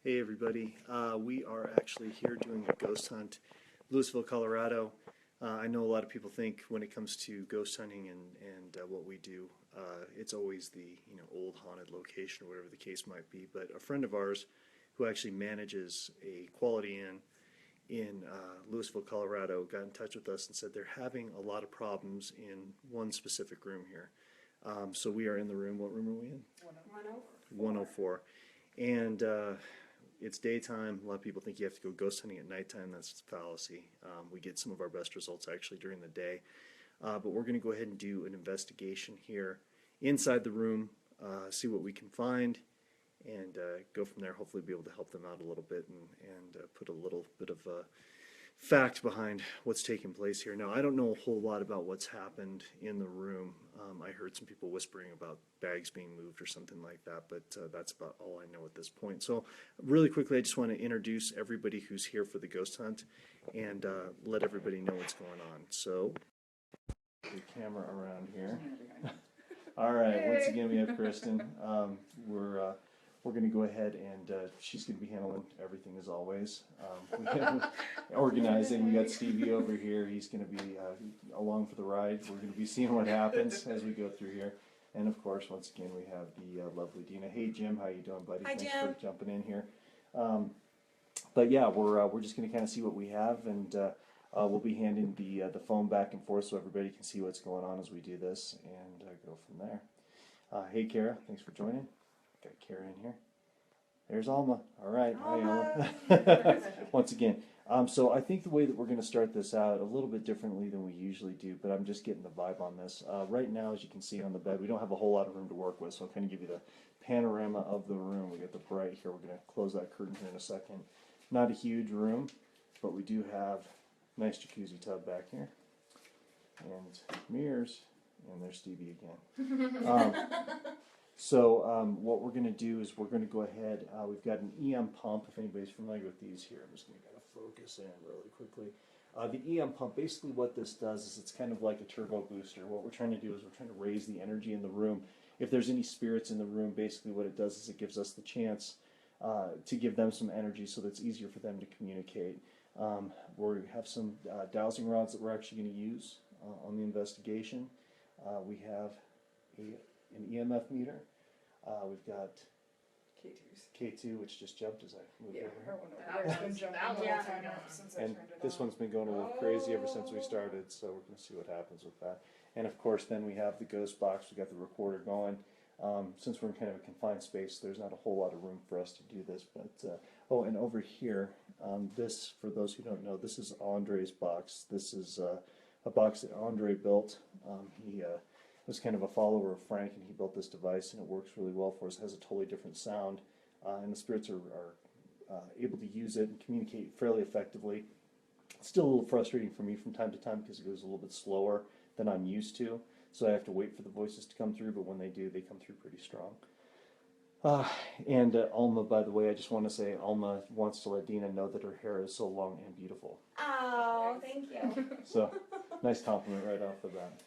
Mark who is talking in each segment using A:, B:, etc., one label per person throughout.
A: Hey everybody, we are actually here doing a ghost hunt, Louisville, Colorado. I know a lot of people think when it comes to ghost hunting and what we do, it's always the old haunted location or whatever the case might be. But a friend of ours who actually manages a Quality Inn in Louisville, Colorado, got in touch with us and said they're having a lot of problems in one specific room here. So we are in the room. What room are we in? 104. And it's daytime. A lot of people think you have to go ghost hunting at nighttime. That's a fallacy. We get some of our best results actually during the day. But we're going to go ahead and do an investigation here inside the room, see what we can find, and go from there. Hopefully be able to help them out a little bit and put a little bit of fact behind what's taking place here. Now, I don't know a whole lot about what's happened in the room. I heard some people whispering about bags being moved or something like that, but that's about all I know at this point. So really quickly, I just want to introduce everybody who's here for the ghost hunt and let everybody know what's going on. So, the camera around here. All right, once again, we have Kristen. We're going to go ahead and she's going to be handling everything as always. We have organizing. We got Stevie over here. He's going to be along for the ride. We're going to be seeing what happens as we go through here. And of course, once again, we have the lovely Dina. Hey, Jim, how you doing, buddy?
B: Hi,
A: Thanks
B: Jim.
A: for jumping in here. But yeah, we're just going to kind of see what we have, and we'll be handing the phone back and forth so everybody can see what's going on as we do this, and go from there. Hey, Kara, thanks for joining. Got Kara in here. There's Alma. All right. Hi, Alma. Once again. So I think the way that we're going to start this out a little bit differently than we usually do, but I'm just getting the vibe on this. Right now, as you can see on the bed, we don't have a whole lot of room to work with, so I'll kind of give you the panorama of the room. We got the bright here. We're going to close that curtain here in a second. Not a huge room, but we do have a nice jacuzzi tub back here. And mirrors. And there's Stevie again. So what we're going to do is we're going to go ahead, we've got an EM pump, if anybody's familiar with these here. I'm just going to kind of focus in really quickly. The EM pump, basically what this does is it's kind of like a turbo booster. What we're trying to do is we're trying to raise the energy in the room. If there's any spirits in the room, basically what it does is it gives us the chance to give them some energy so that it's easier for them to communicate. We have some dowsing rods that we're actually going to use on the investigation. We have an EMF meter. We've got K2, which just jumped as I moved over here. And this one's been going a little crazy ever since we started, so we're going to see what happens with that. And of course, then we have the ghost box. We got the recorder going. Since we're in kind of a confined space, there's not a whole lot of room for us to do this. But oh, and over here, this, for those who don't know, this is Andre's box. This is a box that Andre built. He was kind of a follower of Frank, and he built this device, and it works really well for us. It has a totally different sound, and the spirits are able to use it and communicate fairly effectively. It's still a little frustrating for me from time to time because it goes a little bit slower than I'm used to, so I have to wait for the voices to come through, but when they do, they come through pretty strong. And Alma, by the way, I just want to say Alma wants to let Dina know that her hair is so long and beautiful.
B: Oh, thank you.
A: So, nice compliment right off the bat.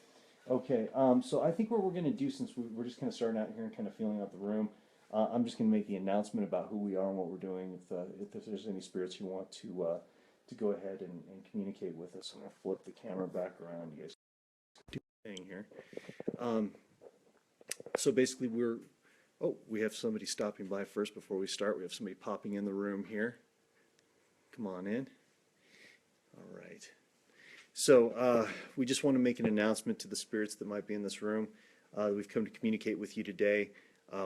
A: Okay, so I think what we're going to do, since we're just kind of starting out here and kind of feeling out the room, I'm just going to make the announcement about who we are and what we're doing. If there's any spirits you want to go ahead and communicate with us, I'm going to flip the camera back around. You guys do the thing here. So basically we have somebody stopping by first before we start. We have somebody popping in the room here. Come on in. All right. So we just want to make an announcement to the spirits that might be in this room. We've come to communicate with you today.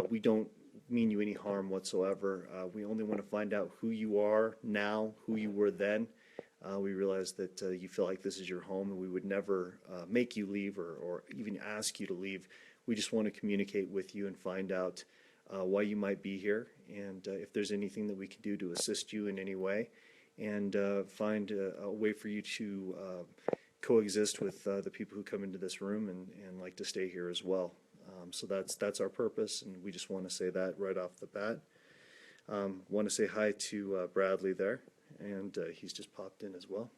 A: We don't mean you any harm whatsoever. We only want to find out who you are now, who you were then. We realize that you feel like this is your home, and we would never make you leave or even ask you to leave. We just want to communicate with you and find out why you might be here, and if there's anything that we can do to assist you in any way, and find a way for you to coexist with the people who come into this room and like to stay here as well. So that's our purpose, and we just want to say that right off the bat. Want to say hi to Bradley there, and he's just popped in as well.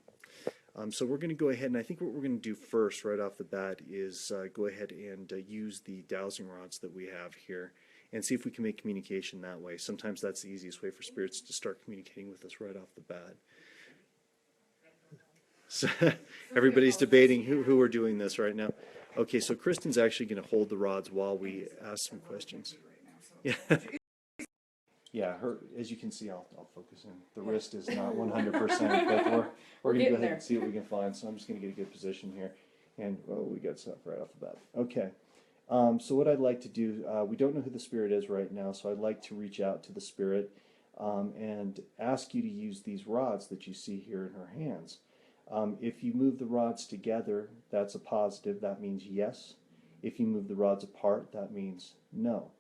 A: So we're going to go ahead, and I think what we're going to do first right off the bat is go ahead and use the dowsing rods that we have here and see if we can make communication that way. Sometimes that's the easiest way for spirits to start communicating with us right off the bat. So everybody's debating who we're doing this right now. Okay, so Kristen's actually going to hold the rods while we ask some questions. Yeah. Yeah, her, as you can see, I'll focus in. The wrist is not 100%, but we're going to go ahead and see what we can find. So I'm just going to get a good position here. And, oh, we got stuff right off the bat. Okay. So what I'd like to do, we don't know who the spirit is right now, so I'd like to reach out to the spirit and ask you to use these rods that you see here in her hands. If you move the rods together, that's a positive. That means yes. If you move the rods apart, that means no.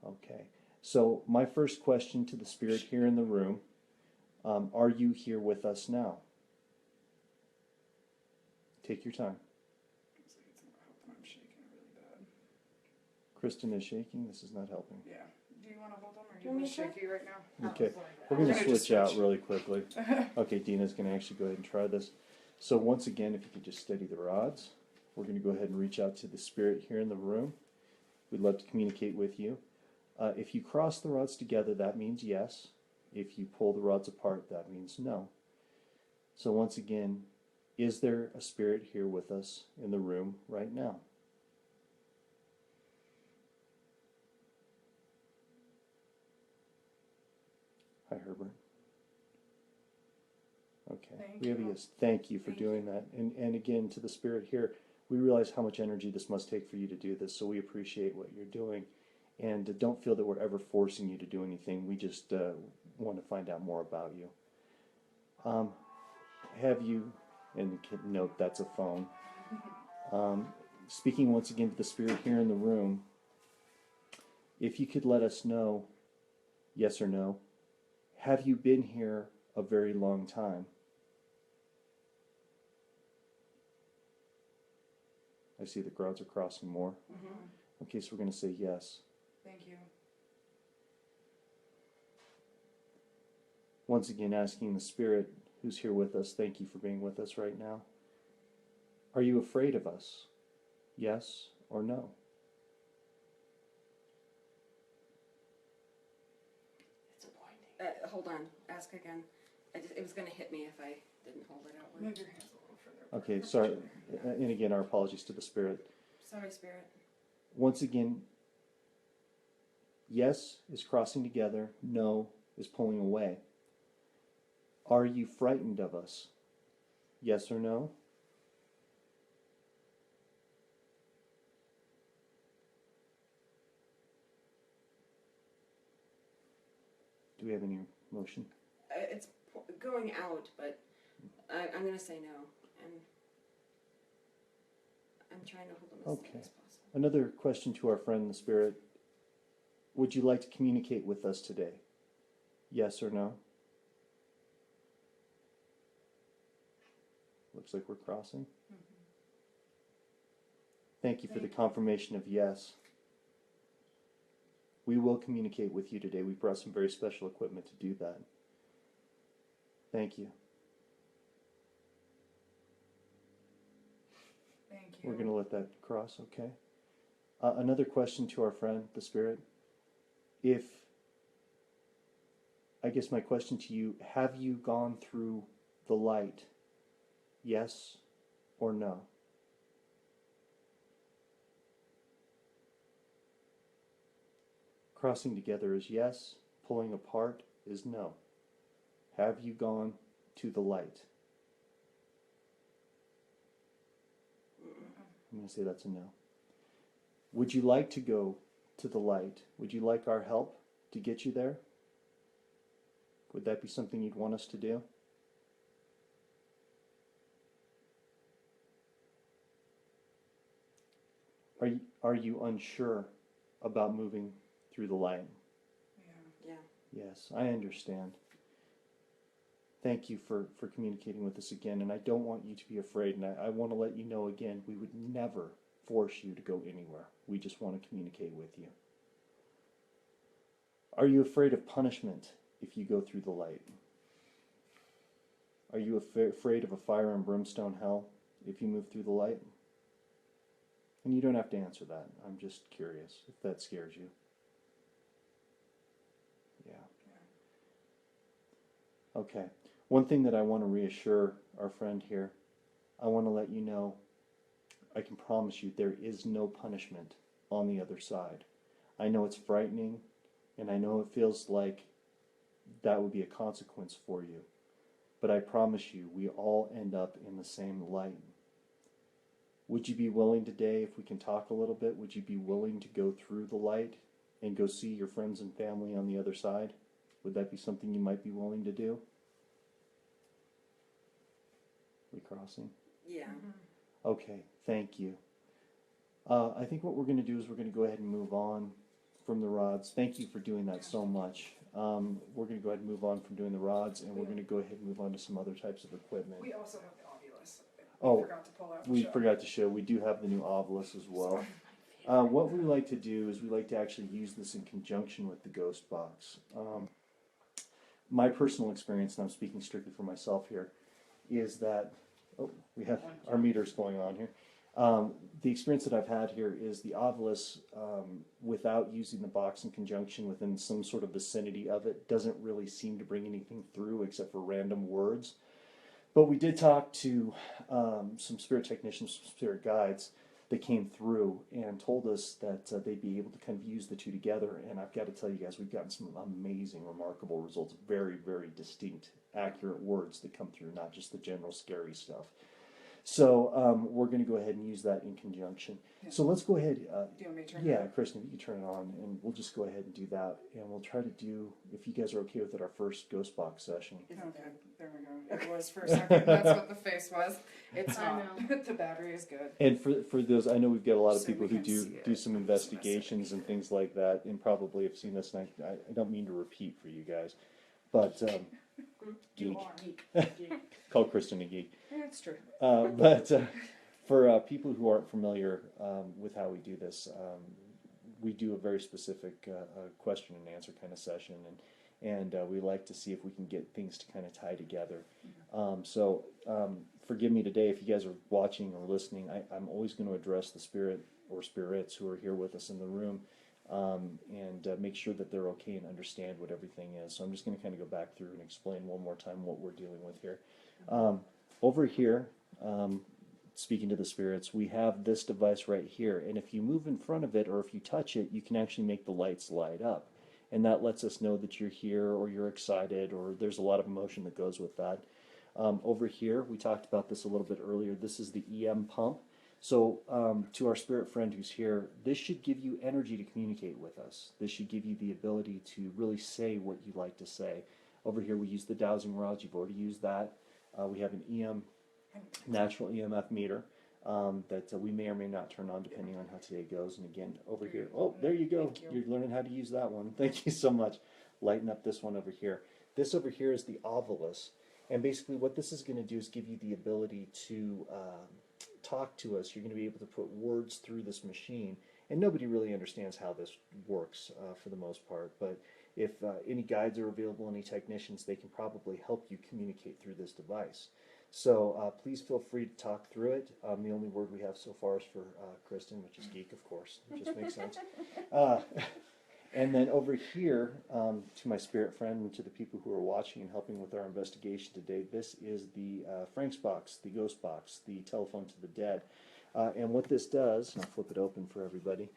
A: Okay. So my first question to the spirit here in the room, are you here with us now? Take your time.
C: Looks like it's not helping. I'm shaking really bad.
A: Kristen is shaking. This is not helping.
C: Yeah. Do you want to hold them, or do you want to shaky right now?
A: Okay. We're going to switch out really quickly. Okay, Dina's going to actually go ahead and try this. So once again, if you could just steady the rods, we're going to go ahead and reach out to the spirit here in the room. We'd love to communicate with you. If you cross the rods together, that means yes. If you pull the rods apart, that means no. So once again, is there a spirit here with us in the room right now? Hi, Herbert. Okay. We have a yes. Thank you for doing that. And again, to the spirit here, we realize how much energy this must take for you to do this, so we appreciate what you're doing. And don't feel that we're ever forcing you to do anything. We just want to find out more about you. Have you, and note that's a phone, speaking once again to the spirit here in the room, if you could let us know, yes or no, have you been here a very long time? I see the rods are crossing more. Okay, so we're going to say yes.
C: Thank you.
A: Once again, asking the spirit who's here with us, thank you for being with us right now. Are you afraid of us? Yes or no?
D: Disappointing. Hold on. Ask again. It was going to hit me if I didn't hold it out.
C: Move your hands a little further.
A: Okay, sorry. And again, our apologies to the spirit.
D: Sorry, spirit.
A: Once again, yes is crossing together, no is pulling away. Are you frightened of us? Yes or no? Do we have any motion?
D: It's going out, but I'm going to say no. And I'm trying to hold them as steady as possible.
A: Another question to our friend the spirit. Would you like to communicate with us today? Yes or no? Looks like we're crossing. Thank you for the confirmation of yes. We will communicate with you today. We brought some very special equipment to do that. Thank you.
C: Thank you.
A: We're going to let that cross, okay? Another question to our friend, the spirit. I guess my question to you, have you gone through the light? Yes or no? Crossing together is yes, pulling apart is no. Have you gone to the light? I'm going to say that's a no. Would you like to go to the light? Would you like our help to get you there? Would that be something you'd want us to do? Are you unsure about moving through the light?
D: Yeah.
A: Yes, I understand. Thank you for communicating with us again, and I don't want you to be afraid, and I want to let you know again, we would never force you to go anywhere. We just want to communicate with you. Are you afraid of punishment if you go through the light? Are you afraid of a fire and brimstone hell if you move through the light? And you don't have to answer that. I'm just curious if that scares you. Okay. One thing that I want to reassure our friend here, I want to let you know, I can promise you there is no punishment on the other side. I know it's frightening, and I know it feels like that would be a consequence for you. But I promise you, we all end up in the same light. Would you be willing today, if we can talk a little bit, would you be willing to go through the light and go see your friends and family on the other side? Would that be something you might be willing to do? Recrossing?
D: Yeah.
A: Okay, thank you. I think what we're going to do is we're going to go ahead and move on from the rods. Thank you for doing that so much. We're going to go ahead and move on from doing the rods, and we're going to go ahead and move on to some other types of equipment.
C: We also have the ovulus.
A: Oh,
C: We forgot to pull out the
A: We
C: show.
A: forgot to show, we do have the new Ovilus as well. What we like to do is we like to actually use this in conjunction with the Ghost Box. My personal experience, and I'm speaking strictly for myself here, is that, we have our meters going on here. The experience that I've had here is the Ovilus, without using the box in conjunction within some sort of vicinity of it, doesn't really seem to bring anything through except for random words. But we did talk to some spirit technicians, some spirit guides that came through and told us that they'd be able to kind of use the two together. And I've got to tell you guys, we've gotten some amazing, remarkable results. Very, very distinct, accurate words that come through, not just the general scary stuff. So we're going to go ahead and use that in conjunction.
C: Yeah.
A: So let's go ahead.
C: Do you want me to turn it
A: Yeah,
C: on?
A: Kristen, you can turn it on, and we'll just go ahead and do that. And we'll try to do, if you guys are okay with it, our first Ghost Box session.
D: Isn't
C: Okay,
D: that-
C: there we go. It was for a second. That's what the face was. It's
D: I
C: not. The battery is good.
A: And for those, I know we've got a lot of
C: So
A: people
C: we
A: who
C: can see
A: do
C: it.
A: some investigations and things like that, and probably have seen this. And I don't mean to repeat for you guys, but
C: You
A: geek.
C: are.
A: Call Kristen a geek.
C: Yeah, it's true.
A: But for people who aren't familiar with how we do this, we do a very specific question and answer kind of session, and we like to see if we can get things to kind of tie together. So forgive me today if you guys are watching or listening. I'm always going to address the spirit or spirits who are here with us in the room, and make sure that they're okay and understand what everything is. So I'm just going to kind of go back through and explain one more time what we're dealing with here. Over here, speaking to the spirits, we have this device right here, and if you move in front of it or if you touch it, you can actually make the lights light up, and that lets us know that you're here or you're excited, or there's a lot of emotion that goes with that. Over here, we talked about this a little bit earlier, this is the EM pump. So to our spirit friend who's here, this should give you energy to communicate with us. This should give you the ability to really say what you'd like to say. Over here we use the dowsing rods, you've already used that. We have an EM, natural EMF meter that we may or may not turn on depending on how today goes. And again, over here, oh, there you go.
C: Thank you.
A: You're learning how to use that one. Thank you so much. Lighten up this one over here. This over here is the Ovilus. And basically what this is going to do is give you the ability to talk to us. You're going to be able to put words through this machine. And nobody really understands how this works for the most part. But if any guides are available, any technicians, they can probably help you communicate through this device. So please feel free to talk through it. The only word we have so far is for Kristen, which is geek, of course. It just makes sense. And then over here, to my spirit friend and to the people who are watching and helping with our investigation today, this is the Frank's box, the ghost box, the telephone to the dead. And what this does, and I'll flip it open for everybody,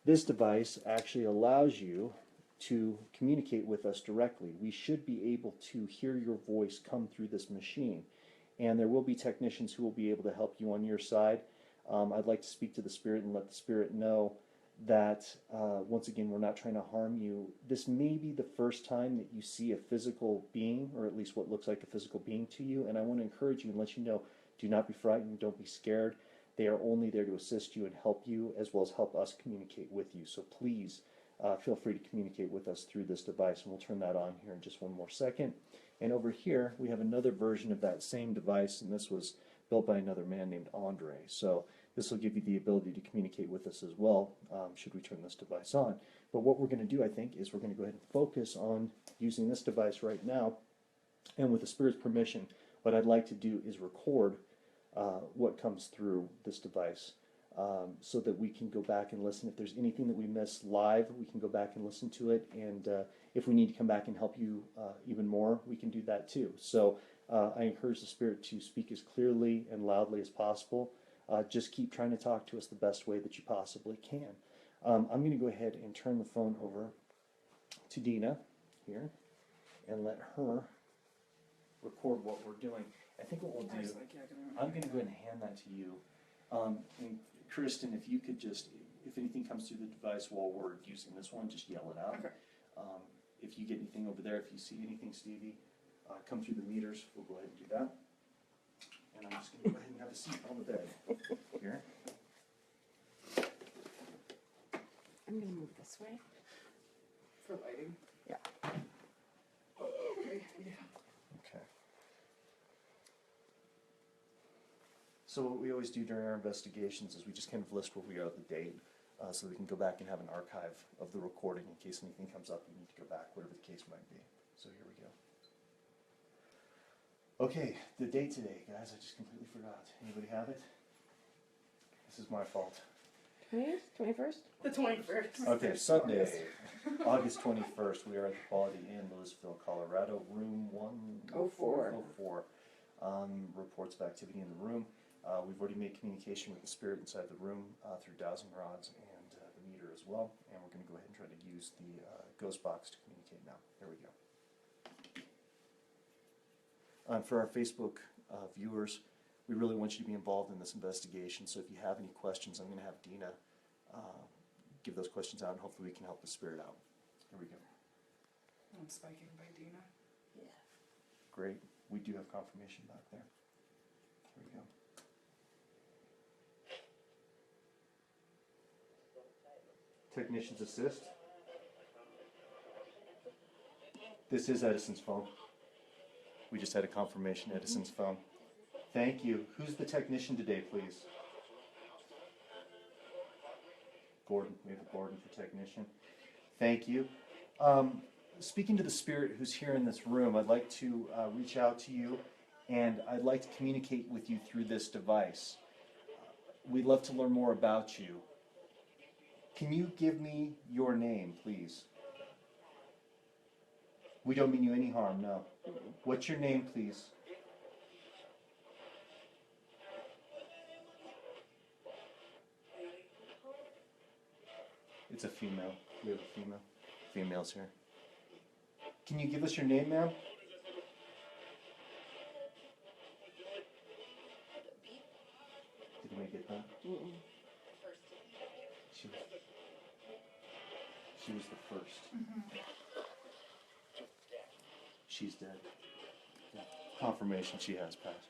A: this device actually allows you to communicate with us directly. We should be able to hear your voice come through this machine. And there will be technicians who will be able to help you on your side. I'd like to speak to the spirit and let the spirit know that, once again, we're not trying to harm you. This may be the first time that you see a physical being, or at least what looks like a physical being to you, and I want to encourage you and let you know, do not be frightened, don't be scared. They are only there to assist you and help you, as well as help us communicate with you. So please feel free to communicate with us through this device, and we'll turn that on here in just one more second. And over here, we have another version of that same device, and this was built by another man named Andre. So this will give you the ability to communicate with us as well, should we turn this device on. But what we're going to do, I think, is we're going to go ahead and focus on using this device right now. And with the Spirit's permission, what I'd like to do is record what comes through this device, so that we can go back and listen. If there's anything that we miss live, we can go back and listen to it. And if we need to come back and help you even more, we can do that too. So I encourage the Spirit to speak as clearly and loudly as possible. Just keep trying to talk to us the best way that you possibly can. I'm going to go ahead and turn the phone over to Dina here and let her record what we're doing. I think what we'll do, I'm going to go ahead and hand that to you. And Kristen, if you could just, if anything comes through the device while we're using this one, just yell it out.
C: Okay.
A: If you get anything over there, if you see anything, Stevie, come through the meters, we'll go ahead and do that. And I'm just going to go ahead and have a seat on the bed here.
D: I'm gonna move this way.
C: For lighting.
D: Yeah.
C: Okay.
A: Okay. So what we always do during our investigations is we just kind of list where we are the date, so we can go back and have an archive of the recording in case anything comes up and you need to go back, whatever the case might be. So here we go. Okay, the date today, guys, I just completely forgot. Anybody have it? This is my fault.
D: 20th? 21st?
C: The 21st.
A: Okay, Sunday, August 21st, we are at the Quality Inn, Louisville, Colorado, room 104. Reports of activity in the room. We've already made communication with the Spirit inside the room through dowsing rods and the meter as well, and we're going to go ahead and try to use the ghost box to communicate now. Here we go. For our Facebook viewers, we really want you to be involved in this investigation, so if you have any questions, I'm going to have Dina give those questions out, and hopefully we can help the Spirit out. Here we go.
C: I'm spiking by Dina.
D: Yeah.
A: Great. We do have confirmation back there. Here we go. Technicians assist. This is Edison's phone. We just had a confirmation, Edison's phone. Thank you. Who's the technician today, please? Gordon. We have a Gordon for technician. Thank you. Speaking to the Spirit who's here in this room, I'd like to reach out to you, and I'd like to communicate with you through this device. We'd love to learn more about you. Can you give me your name, please? We don't mean you any harm, no. What's your name, please? It's a female. We have a female. Females here. Can you give us your name, ma'am? Did we get that?
D: Mm-mm.
A: She was the first. She's dead. Yeah. Confirmation she has passed.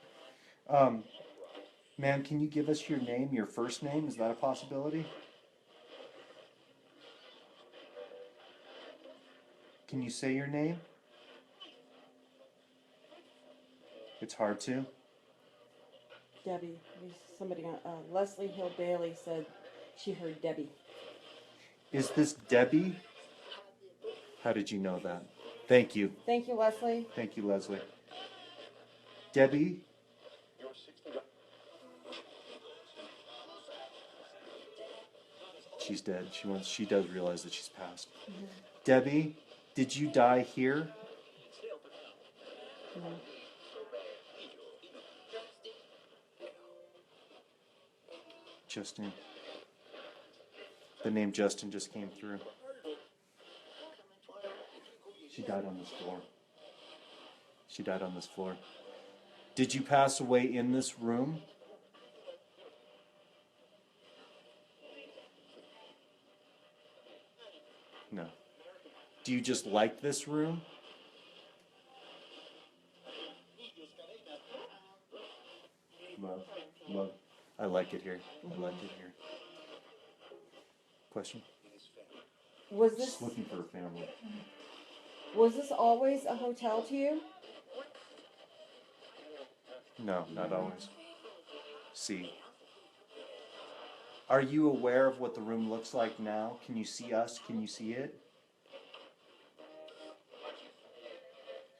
A: Ma'am, can you give us your name, your first name? Is that a possibility? Can you say your name? It's hard to.
D: Debbie. Somebody, Leslie Hill Bailey said she heard Debbie.
A: Is this Debbie? How did you know that? Thank you.
D: Thank you, Leslie.
A: Thank you, Leslie. Debbie? She's dead. She does realize that she's passed.
D: Mm-hmm.
A: Debbie, did you die here?
D: No.
A: Justin. The name Justin just came through. She died on this floor. She died on this floor. Did you pass away in this room? No. Do you just like this room? Love. I like it here. I like it here. Question?
D: Was this
A: Just looking for a family.
D: always a hotel to you?
A: No, not always. See. Are you aware of what the room looks like now? Can you see us? Can you see it?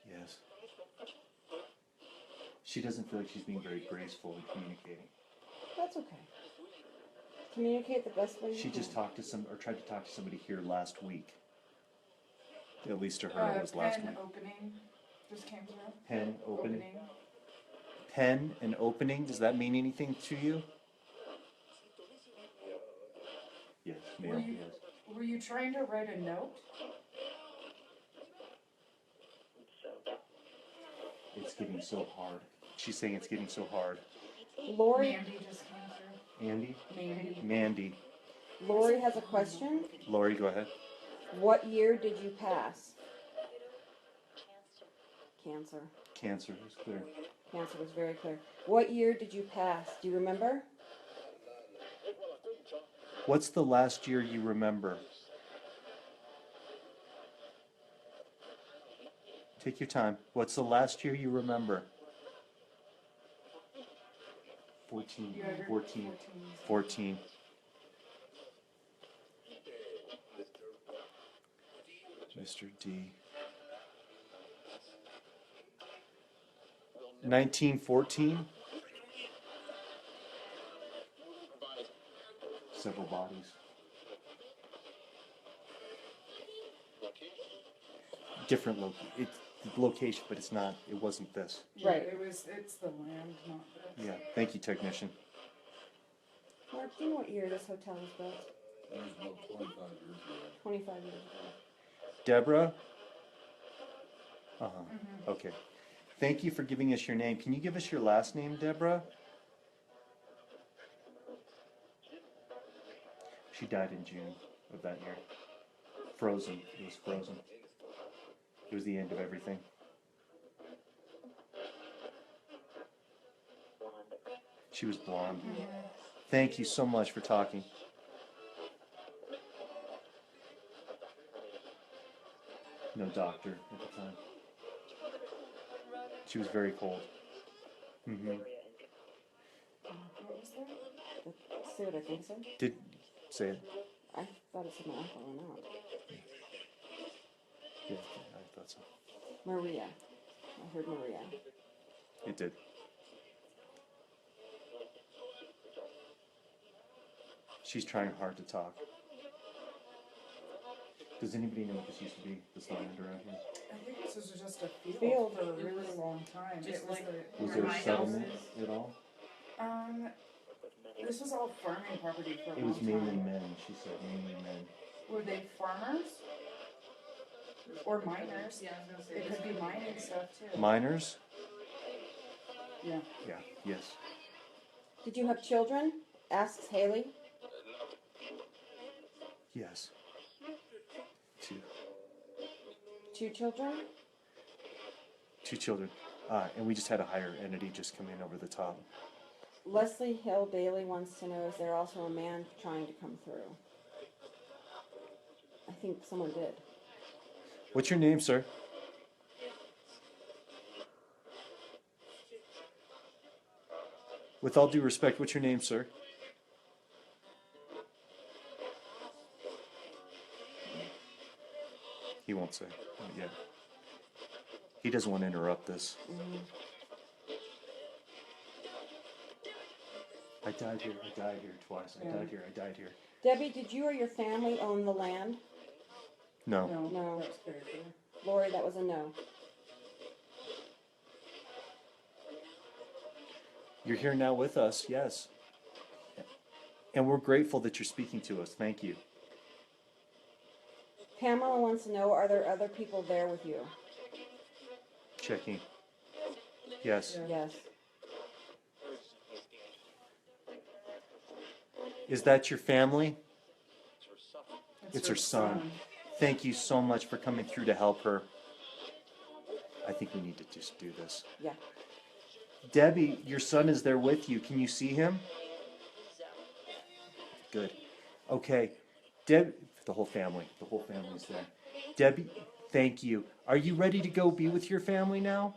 A: Yes. She doesn't feel like she's being very graceful in communicating.
D: That's okay. Communicate the best way you
A: She
D: can.
A: just talked to tried to talk to somebody here last week. At least to her, it was last
C: pen
A: week.
C: opening just came through.
A: Pen opening. Pen and opening. Does that mean anything to you? Yes, male.
C: Were you-
A: Yes.
C: Were you trying to write a note?
A: It's getting so hard. She's saying it's getting so hard.
E: Lori,
C: Mandy just came through.
A: Andy?
C: Mandy.
A: Mandy.
E: Lori has a question.
A: Lori, go ahead.
E: What year did you pass? Cancer.
A: Cancer is clear.
E: Cancer was very clear. What year did you pass? Do you remember?
A: What's the last year you remember? Take your time. What's the last year you remember? 14.
C: You had her
A: 14. 14. Mr. D. 1914. Several bodies. Different location, but it's not. It wasn't this.
C: Yeah,
E: Right.
C: It's the land, not this.
A: Yeah. Thank you, technician.
E: Mark, do you know what year this hotel was built?
F: That was about 25 years ago.
E: 25 years ago.
A: Deborah? Uh-huh. Okay. Thank you for giving us your name. Can you give us your last name, Deborah? She died in June of that year. Frozen. It was frozen. It was the end of everything. She was blonde. Thank you so much for talking. No doctor at the time. She was very cold. Mm-hmm.
C: What was that?
E: Say what I think so.
A: Did say it?
E: I thought it said my uncle or not.
A: Yeah, I thought so.
E: Maria. I heard Maria.
A: It did. She's trying hard to talk. Does anybody know what this used to be, this land around here?
C: I think this was just a field,
E: Field.
C: for a really long time.
D: Just
C: It was
D: like
C: the,
A: Was
D: Where
A: there
D: my
A: a settlement
D: house
A: at all?
C: this was all farming property for a
A: It
C: long
A: was mainly
C: time.
A: men, she said, mainly men.
C: Were they farmers? Or miners?
D: Yeah, I was gonna say.
C: It could be mining stuff too.
A: Miners?
C: Yeah.
A: Yeah, yes.
E: Did you have children? Asks Haley.
A: Yes. Two.
E: 2 children?
A: 2 children. And we just had a higher entity just come in over the top.
E: Leslie Hill Bailey wants to know, is there also a man trying to come through? I think someone did.
A: What's your name, sir? With all due respect, what's your name, sir? He won't say. Not yet. He doesn't want to interrupt this. I died here twice. I died here.
E: Debbie, did you or your family own the land?
A: No.
C: No,
E: No.
C: that's very clear.
E: Lori, that was a no.
A: You're here now with us, yes. And we're grateful that you're speaking to us. Thank you.
E: Pamela wants to know, are there other people there with you?
A: Checking. Yes.
E: Yes.
A: Is that your family? It's her son. Thank you so much for coming through to help her. I think we need to just do this.
E: Yeah.
A: Debbie, your son is there with you. Can you see him? Good. Okay. The whole family. The whole family's there. Debbie, thank you. Are you ready to go be with your family now?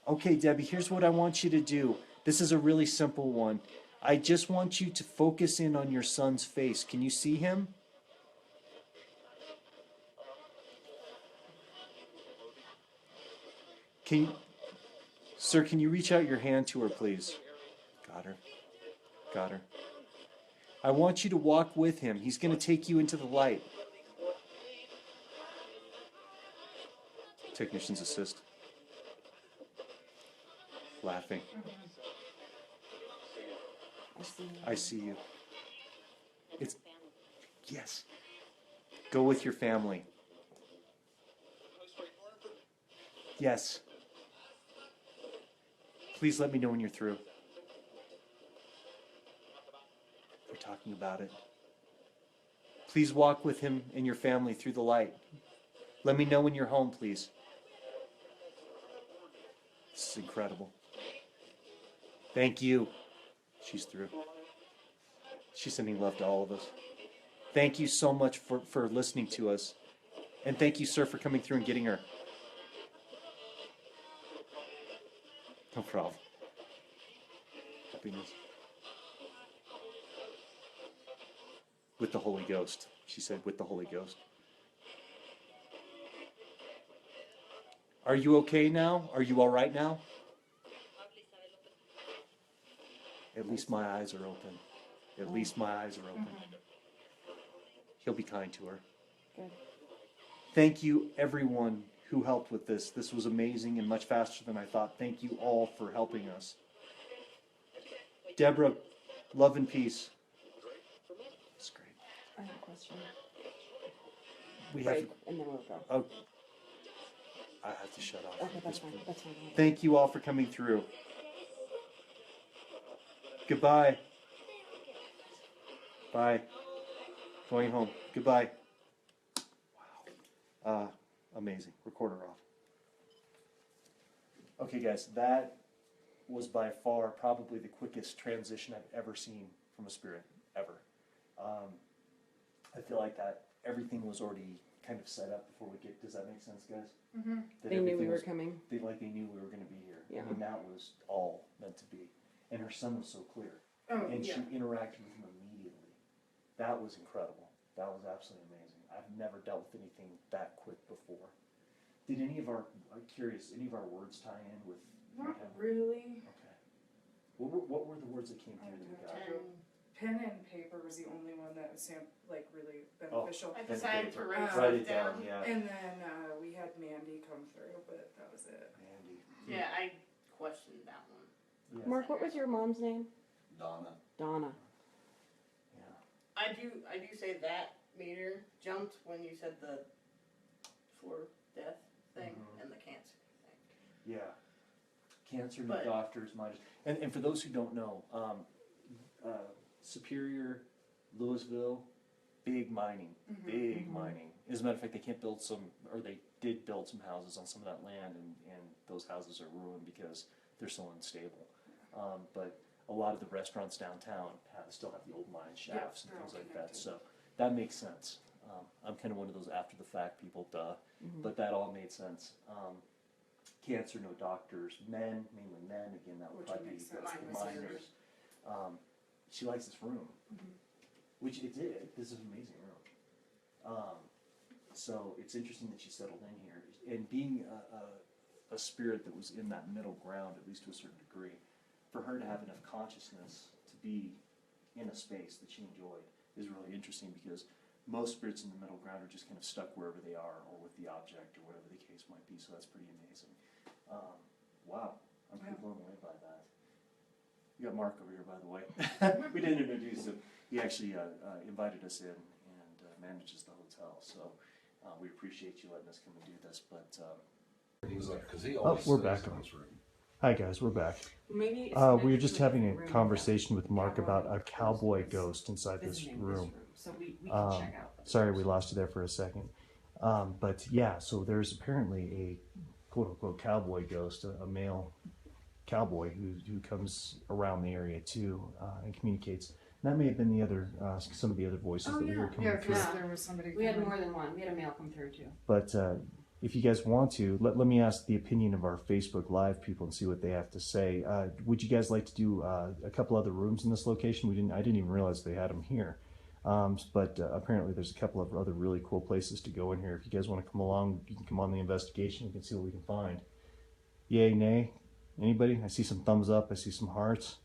A: Okay, Debbie, here's what I want you to do. This is a really simple one. I just want you to focus in on your son's face. Can you see him? Sir, can you reach out your hand to her, please? Got her. Got her. I want you to walk with him. He's going to take you into the light. Technician's assist. Laughing. I see you. It's yes. Go with your family. Yes. Please let me know when you're through. We're talking about it. Please walk with him and your family through the light. Let me know when you're home, please. This is incredible. Thank you. She's through. She's sending love to all of us. Thank you so much for listening to us. And thank you, sir, for coming through and getting her. No problem. Happiness. With the Holy Ghost. She said, with the Holy Ghost. Are you okay now? Are you all right now? At least my eyes are open. At least my eyes are open. He'll be kind to her.
E: Good.
A: Thank you, everyone who helped with this. This was amazing and much faster than I thought. Thank you all for helping us. Deborah, love and peace. That's great.
E: I have a question.
A: We have.
E: Break, and then we'll go.
A: Oh, I have to shut off.
E: Okay,
A: at
E: that's
A: this
E: fine.
A: point.
E: That's fine.
A: Thank you all for coming through. Goodbye. Bye. Going home. Goodbye. Wow. Amazing. Recorder off. Okay, guys, that was by far probably the quickest transition I've ever seen from a spirit, ever. I feel like that everything was already kind of set up before we get. Does that make sense, guys?
C: Mm-hmm.
A: That
E: They knew we
A: everything
E: were
A: was-
E: coming.
A: They knew we were going to be here.
E: Yeah.
A: I mean, that was all meant to be. And her son was so clear.
C: Oh,
A: And
C: yeah.
A: she interacted with him immediately. That was incredible. That was absolutely amazing. I've never dealt with anything that quick before. Did any of our, I'm curious, any of our words tie in with?
C: Not really.
A: Okay. What were the words that came through that we got?
C: Pen and paper was the only one that was really beneficial.
B: I
A: Pen and
B: decided to
A: paper.
B: write
A: Write it
B: stuff
A: down,
B: down.
A: yeah.
C: And then we had Mandy come through, but that was it.
A: Mandy.
B: Yeah, I questioned that one.
A: Yeah.
E: Mark, what was your mom's name?
F: Donna.
E: Donna.
A: Yeah.
B: I do say that meter jumped when you said the floor death thing
A: Mhm.
B: and the cancer thing.
A: Yeah. Cancer, no
B: But-
A: doctors, minus. And for those who don't know, Superior, Louisville, big mining, big mining. As a matter of fact, they can't build they did build some houses on some of that land, and those houses are ruined because they're so unstable. But a lot of the restaurants downtown still have the old mine shafts and
C: they're
A: things
C: all
A: like that.
C: connected.
A: So that makes sense. I'm kind of one of those after the fact people, but that all made sense. Cancer, no doctors, men, mainly men. Again, that would
C: Which
A: probably be
C: makes sense.
A: the
B: Miners.
A: miners. She likes this room, which it did. This is an amazing room. So it's interesting that she settled in here, and being a spirit that was in that middle ground, at least to a certain degree, for her to have enough consciousness to be in a space that she enjoyed is really interesting, because most spirits in the middle ground are just kind of stuck wherever they are, or with the object, or whatever the case might be. So that's pretty amazing. Wow, I'm pretty blown away by that. We got Mark over here, by the way. We didn't introduce him. He actually invited us in and manages the hotel. So we appreciate you letting us come and do this. But
F: He was like, because he always
A: we're
F: stays
A: back
F: in
A: on.
F: this room.
A: hi guys, we're back.
E: Maybe
A: We were just having a conversation with Mark about a cowboy ghost inside this room.
E: So we
A: can check
E: out.
A: Sorry, we lost you there for a second. But yeah, so there's apparently a quote unquote cowboy ghost, a male cowboy who comes around the area too and communicates. And that may have been the other some of the other voices that we heard coming
C: Yeah,
A: through.
C: because there was somebody.
E: We had
C: coming.
E: more than one. We had a male come through too.
A: But if you guys want to, let me ask the opinion of our Facebook Live people and see what they have to say. Would you guys like to do a couple other rooms in this location? I didn't even realize they had them here. But apparently there's a couple of other really cool places to go in here. If you guys want to come along, you can come on the investigation. You can see what we can find. Yay, nay? Anybody? I see some thumbs up. I see some hearts.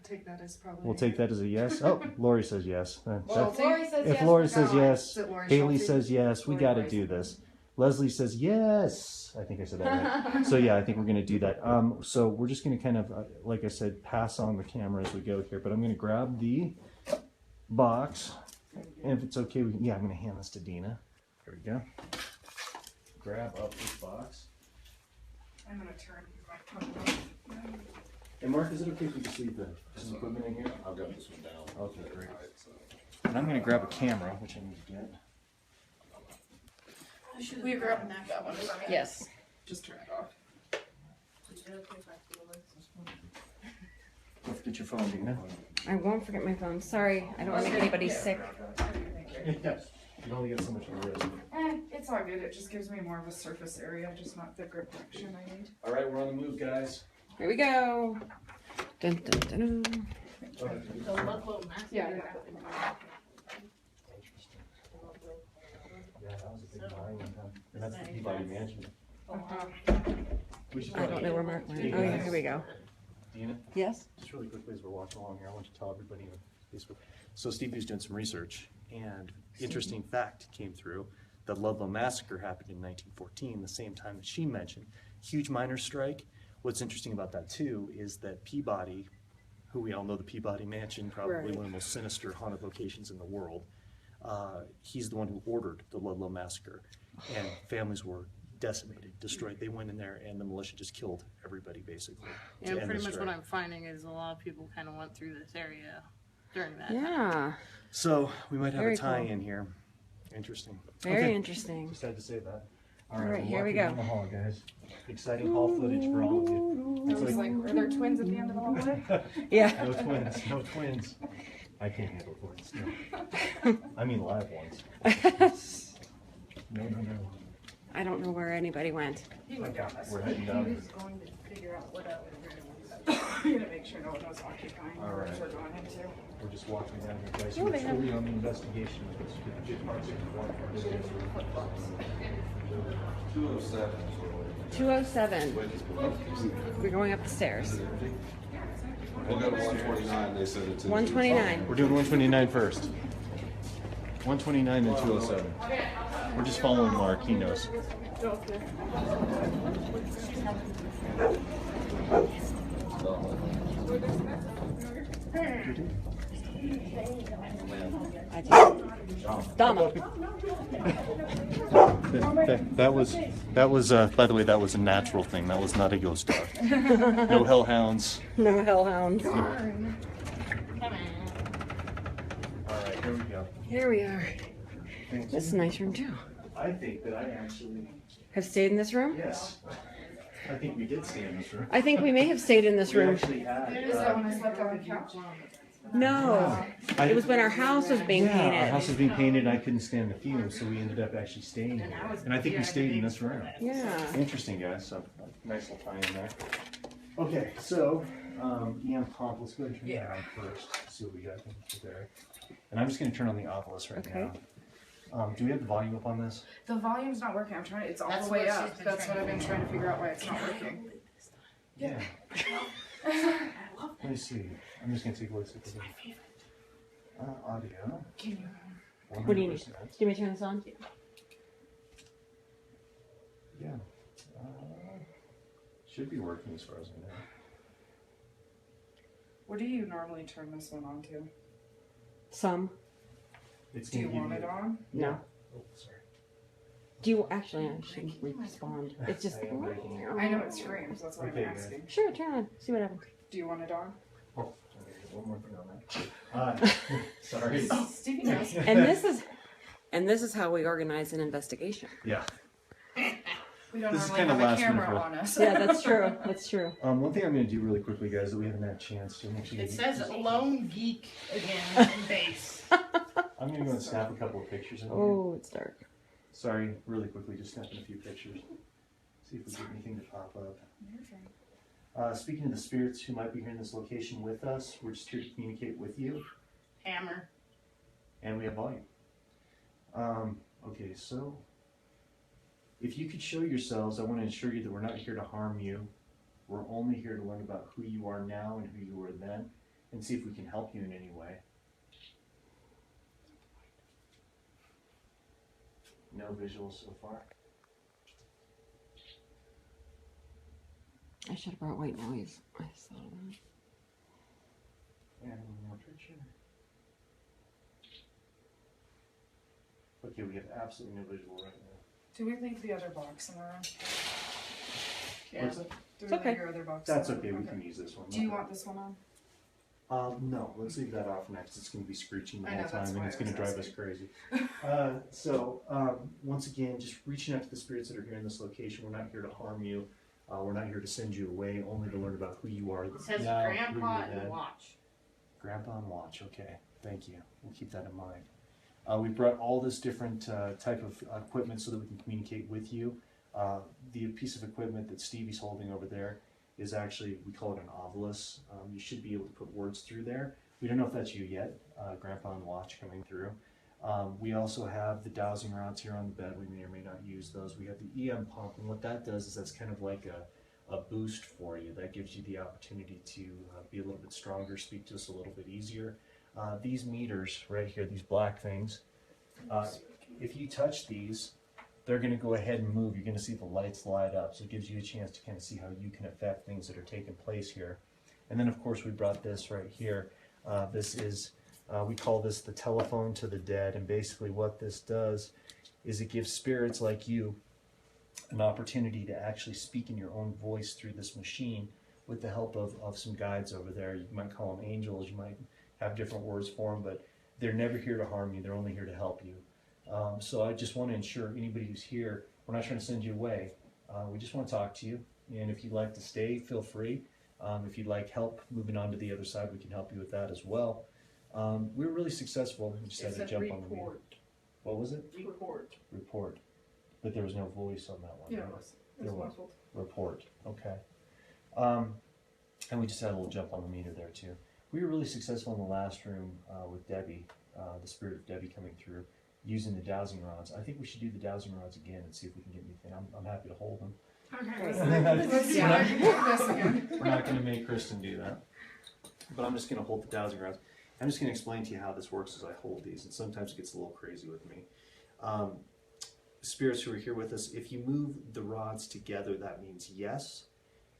C: Take that as probably.
A: We'll take that as a yes. Oh, Lori says yes.
C: Well,
A: That-
E: Lori says
A: if
E: yes,
A: Lori
E: we're
A: says
E: going.
A: yes,
C: Is it Lori
A: Haley
C: Schulte?
A: says yes, we
E: Lori
A: got to
E: Rice.
A: do this. Leslie says yes. I think I said that right. So yeah, I think we're going to do that. So we're just going to kind of, like I said, pass on the camera as we go here. But I'm going to grab the box, and if it's okay, I'm going to hand this to Dina. There we go. Grab up this box.
C: I'm gonna turn my phone.
A: And Mark, is it okay if we just leave some equipment in here?
F: I've got this one down.
A: Okay, great. And I'm going to grab a camera, which I need to get.
C: Will you grab that one for me?
D: Yes.
C: Just turn it off.
A: Don't forget your phone, Dina.
D: I won't forget my phone. Sorry, I don't want to make anybody sick.
A: Yes. You only get so much of a risk.
C: It's all good. It just gives me more of a surface area, just not the grip action I need.
A: All right, we're on the move, guys.
D: Here we go. Dun, dun, dun, dun.
B: The Ludlow Massacre.
C: Yeah.
A: Yeah, that was a big buying one time. And that's the Peabody Mansion. We should
D: I don't know where Mark went.
A: Hey,
D: Oh, yeah,
A: guys.
D: here we go.
A: Dina,
D: Yes?
A: just really quickly as we're walking along here, I want you to tell everybody on Facebook. So Steve was doing some research, and interesting fact came through. The Ludlow Massacre happened in 1914, the same time that she mentioned. Huge miners' strike. What's interesting about that too is that Peabody, who we all know the Peabody Mansion, probably
D: Right.
A: one of the most sinister haunted locations in the world, he's the one who ordered the Ludlow Massacre, and families were decimated, destroyed. They went in there and the militia just killed everybody basically. to
B: Yeah,
A: end
B: pretty
A: the
B: much
A: strike.
B: what I'm finding is a lot of people kind of went through this area during that time.
D: Yeah.
A: So we might have
D: Very
A: a tie
D: cool.
A: in here. Interesting.
D: Very
A: Okay.
D: interesting.
A: Just had to say that.
D: All right, here we
A: walking
D: go.
A: down the hall, guys. Exciting hall footage for all of you.
C: I
A: It's
C: was like, are there twins at the end of the hallway?
D: Yeah.
A: no twins, no twins. I can't handle twins. No. I mean live ones. No.
D: I don't know where anybody went.
C: He went down this
A: We're
C: way.
A: heading down.
B: Going to figure out what else we're doing.
C: I'm gonna make sure no one was occupying
A: All
C: where
A: right.
C: we're going into.
A: We're just walking down here, guys. We're truly on the investigation of this.
F: 207.
D: 207. We're going up the stairs.
F: We'll go to 129, they said it's in.
D: 129.
A: We're doing 129 first. 129 and 207. We're just following Mark, he knows.
D: I just, Donna.
A: That was by the way, that was a natural thing. That was not a ghost dog. No hellhounds.
D: No hellhounds.
A: All right, here we go.
D: Here we are. This is a nice room too.
A: I think that I actually,
D: Have stayed in this room?
A: yes, I think we did stay in this room.
D: I think we may have stayed in this
A: We
D: room.
A: actually had.
C: Is that when I slept on the couch?
D: No. It was when our house was being
A: Our
D: painted.
A: house was being painted, and I couldn't stand the fumes, so we ended up actually staying here. And I think we stayed in this room.
D: Yeah.
A: Interesting, guys. So nice little tie in there. Okay, so EM comp. Let's go ahead and turn that on first. See what we got there. And I'm just going to turn on the Oculus right
D: Okay.
A: now. Do we have the volume up on this?
C: The volume's not working. I'm trying. It's all
B: That's
C: the way
B: what she's
C: up.
B: been
C: That's
B: trying
C: what I've
B: to
C: been trying to figure out why it's not working.
A: Yeah. Let me see. I'm just going to take a look at this. Audio.
C: Can you?
D: What do you need?
A: 100%.
D: Do you want me to turn this on?
A: Yeah. Should be working as far as I know.
C: What do you normally turn this one on to?
D: Some.
A: It's
C: Do you
A: gonna give
C: want it on?
D: No.
A: Oh, sorry.
D: Do you actually? I should respond. It's just.
A: I am breaking it.
C: I know it screams. That's why
A: Okay,
C: I'm
A: good.
C: asking.
D: Sure, turn on. See what happens.
C: Do you want it on?
A: Oh, okay, one more thing on that. Sorry.
C: Stevie knows.
D: And this is how we organize an investigation.
A: Yeah.
C: We don't
A: This is
C: normally
A: kinda
C: have a
A: last minute
C: camera
A: for-
C: on us.
D: Yeah, that's true. That's true.
A: One thing I'm going to do really quickly, guys, that we haven't had a chance to make sure.
B: It says lone geek again, base.
A: I'm going to go and snap a couple of pictures in here.
D: Oh, it's dark.
A: Sorry, really quickly, just snapping a few pictures. See if we get anything to pop up. Speaking of the spirits who might be here in this location with us, we're just here to communicate with you,
B: Hammer.
A: and we have volume. Okay, so if you could show yourselves, I want to assure you that we're not here to harm you. We're only here to learn about who you are now and who you were then, and see if we can help you in any way. No visuals so far.
D: I should have brought white noise. I just thought of that.
A: And one more picture. Okay, we have absolutely no visual right now.
C: Do we leave the other box in the room?
B: Yeah.
A: What's it?
C: Do we
D: It's okay.
C: leave your other box?
A: That's
C: in the
A: okay,
C: room?
A: we can use this one.
C: Do you want this one on?
A: No, let's leave that off next. It's going to be screeching the
C: I
A: whole
C: know, that's
A: time, and
C: why
A: it's
C: I
A: going to
C: was
A: drive us
C: asking.
A: crazy. Once again, just reaching out to the spirits that are here in this location. We're not here to harm you. We're not here to send you away, only to learn about who you are.
B: It says
A: now, who
B: grandpa
A: you're
B: and
A: at.
B: watch.
A: Grandpa and watch. Okay, thank you. We'll keep that in mind. We brought all this different type of equipment so that we can communicate with you. The piece of equipment that Stevie's holding over there is actually, we call it an ovilus. You should be able to put words through there. We don't know if that's you yet, Grandpa and Watch coming through. We also have the dowsing rods here on the bed. We may or may not use those. We have the EM pump, and what that does is that's kind of like a boost for you. That gives you the opportunity to be a little bit stronger, speak to us a little bit easier. These meters right here, these black things, if you touch these, they're going to go ahead and move. You're going to see the lights light up, so it gives you a chance to kind of see how you can affect things that are taking place here. And then, of course, we brought this right here. This is, we call this the telephone to the dead, and basically what this does is it gives spirits like you an opportunity to actually speak in your own voice through this machine with the help of some guides over there. You might call them angels, you might have different words for them, but they're never here to harm you, they're only here to help you. So I just want to ensure anybody who's here, we're not trying to send you away, we just want to talk to you, and if you'd like to stay, feel free. If you'd like help moving on to the other side, we can help you with that as well. We were really successful, we just had
B: It's
A: to
B: a
A: jump on the meter.
B: report.
A: What was it?
B: Report.
A: Report. But there was no voice on that one.
C: Yeah,
A: right?
C: it was.
A: There was.
C: muffled.
A: Report. Okay. And we just had a little jump on the meter there too. We were really successful in the last room with Debbie, the spirit of Debbie coming through, using the dowsing rods. I think we should do the dowsing rods again and see if we can get anything. I'm happy to hold them.
C: Okay, let's see if I can do this again.
A: We're not going to make Kristen do that. But I'm just going to hold the dowsing rods. I'm just going to explain to you how this works as I hold these, and sometimes it gets a little crazy with me. Spirits who are here with us, if you move the rods together, that means yes.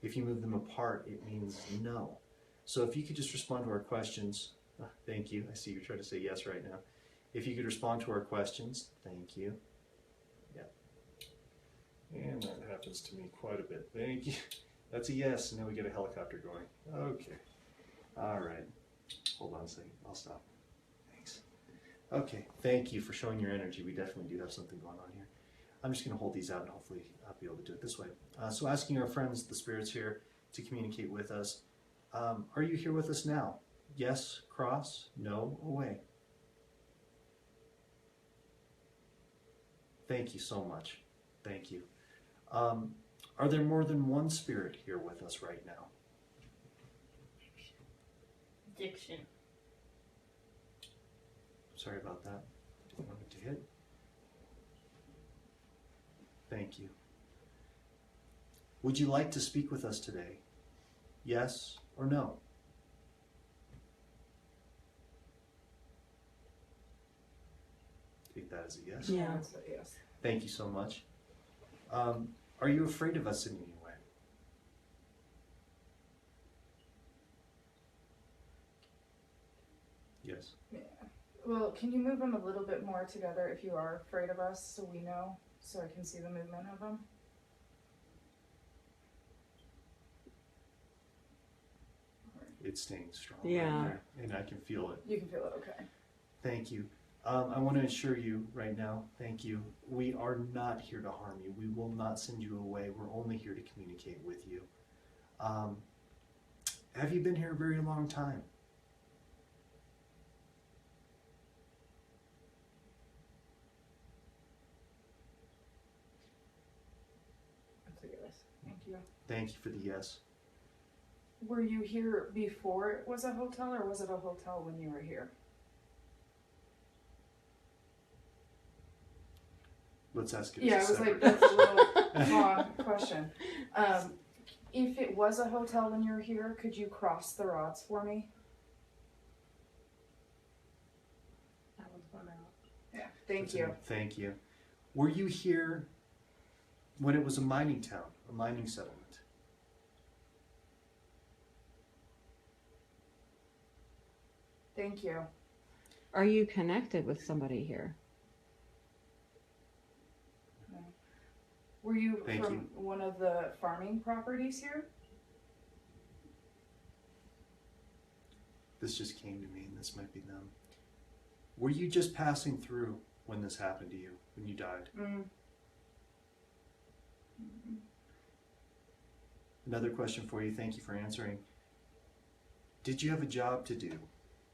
A: If you move them apart, it means no. So if you could just respond to our questions. Thank you. I see you're trying to say yes right now. If you could respond to our questions, thank you. Yeah. And that happens to me quite a bit. Thank you. That's a yes. And now we get a helicopter going. Okay. All right. Hold on a second. I'll stop. Thanks. Okay. Thank you for showing your energy. We definitely do have something going on here. I'm just going to hold these out and hopefully I'll be able to do it this way. So asking our friends, the spirits here, to communicate with us. Are you here with us now? Yes, cross. No, away. Thank you so much. Thank you. Are there more than one spirit here with us right now?
B: Diction.
A: Sorry about that. Didn't want it to hit. Thank you. Would you like to speak with us today? Yes or no? Take that as a yes.
D: Yeah.
C: That's a yes.
A: Thank you so much. Are you afraid of us in any way? Yes.
C: Yeah. Well, can you move them a little bit more together if you are afraid of us, so we know, so I can see the movement of them?
A: It's staying strong
D: Yeah.
A: right there, and I can feel it.
C: You can feel it, okay.
A: Thank you. I want to assure you right now, thank you. We are not here to harm you. We will not send you away. We're only here to communicate with you. Have you been here a very long time?
C: That's a yes. Thank you.
A: Thank you for the yes.
C: Were you here before it was a hotel, or was it a hotel when you were here?
A: Let's ask it
C: Yeah,
A: as
C: I was
A: separate.
C: like, that's a little long question. If it was a hotel when you were here, could you cross the rods for me?
B: That one's going out.
C: Yeah. Thank you.
A: Thank you. Were you here when it was a mining town, a mining settlement?
C: Thank you.
E: Are you connected with somebody here?
C: Were you
A: Thank
C: from
A: you.
C: one of the farming properties here?
A: This just came to me, and this might be them. Were you just passing through when this happened to you, when you died? Another question for you. Thank you for answering. Did you have a job to do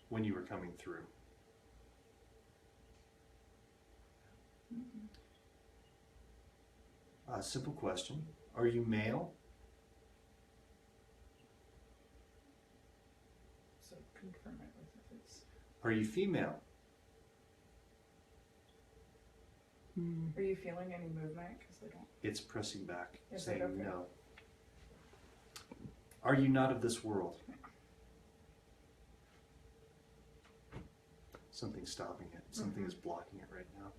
A: when you were coming through? Simple question. Are you male?
C: So confirm it with if it's.
A: Are you female?
C: Are you feeling any movement? Because they don't.
A: It's pressing back,
C: Is it
A: saying
C: okay?
A: no. Are you not of this world? Something's stopping it. Something is blocking it right now.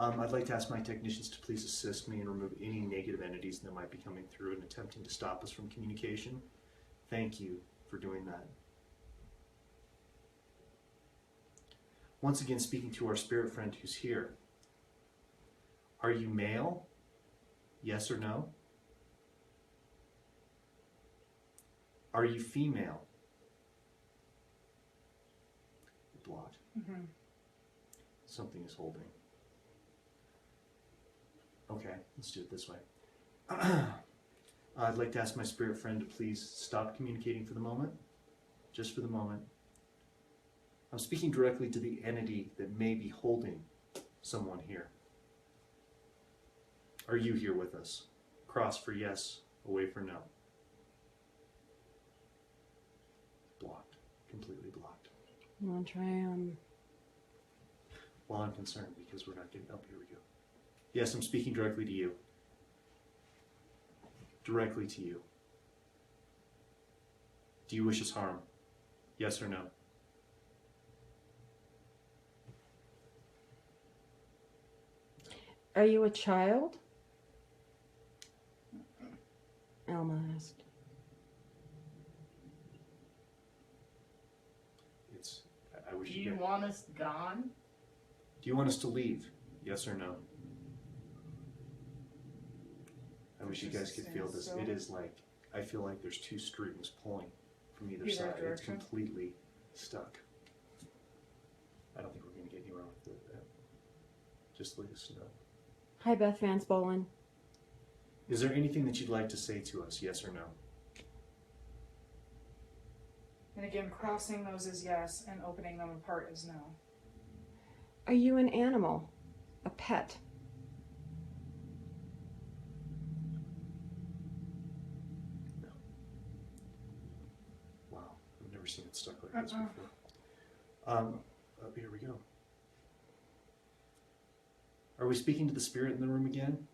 A: I'd like to ask my technicians to please assist me and remove any negative entities that might be coming through and attempting to stop us from communication. Thank you for doing that. Once again, speaking to our spirit friend who's here. Are you male? Yes or no? Are you female? Blocked. Something is holding. Okay, let's do it this way. I'd like to ask my spirit friend to please stop communicating for the moment. Just for the moment. I'm speaking directly to the entity that may be holding someone here. Are you here with us? Cross for yes, away for no. Blocked. Completely blocked.
E: You want to try
A: Well, I'm concerned because we're not getting... Oh, here we go. Yes, I'm speaking directly to you. Directly to you. Do you wish us harm? Yes or no?
E: Are you a child? Alma asked.
A: I wish
B: Do
A: you
B: you
A: guys...
B: want us gone?
A: Do you want us to leave? Yes or no? I wish you guys could feel this.
C: So.
A: It is like, I feel like there's two strings pulling from either
C: Either
A: side. It's
C: direction.
A: completely stuck. I don't think we're going to get anywhere with that. Just let us know.
E: Hi, Beth Vance Bolin.
A: Is there anything that you'd like to say to us? Yes or no?
C: And again, crossing those is yes, and opening them apart is no.
E: Are you an animal? A pet?
A: No. Wow, I've never seen it stuck like this before. Here we go. Are we speaking to the spirit in the room again?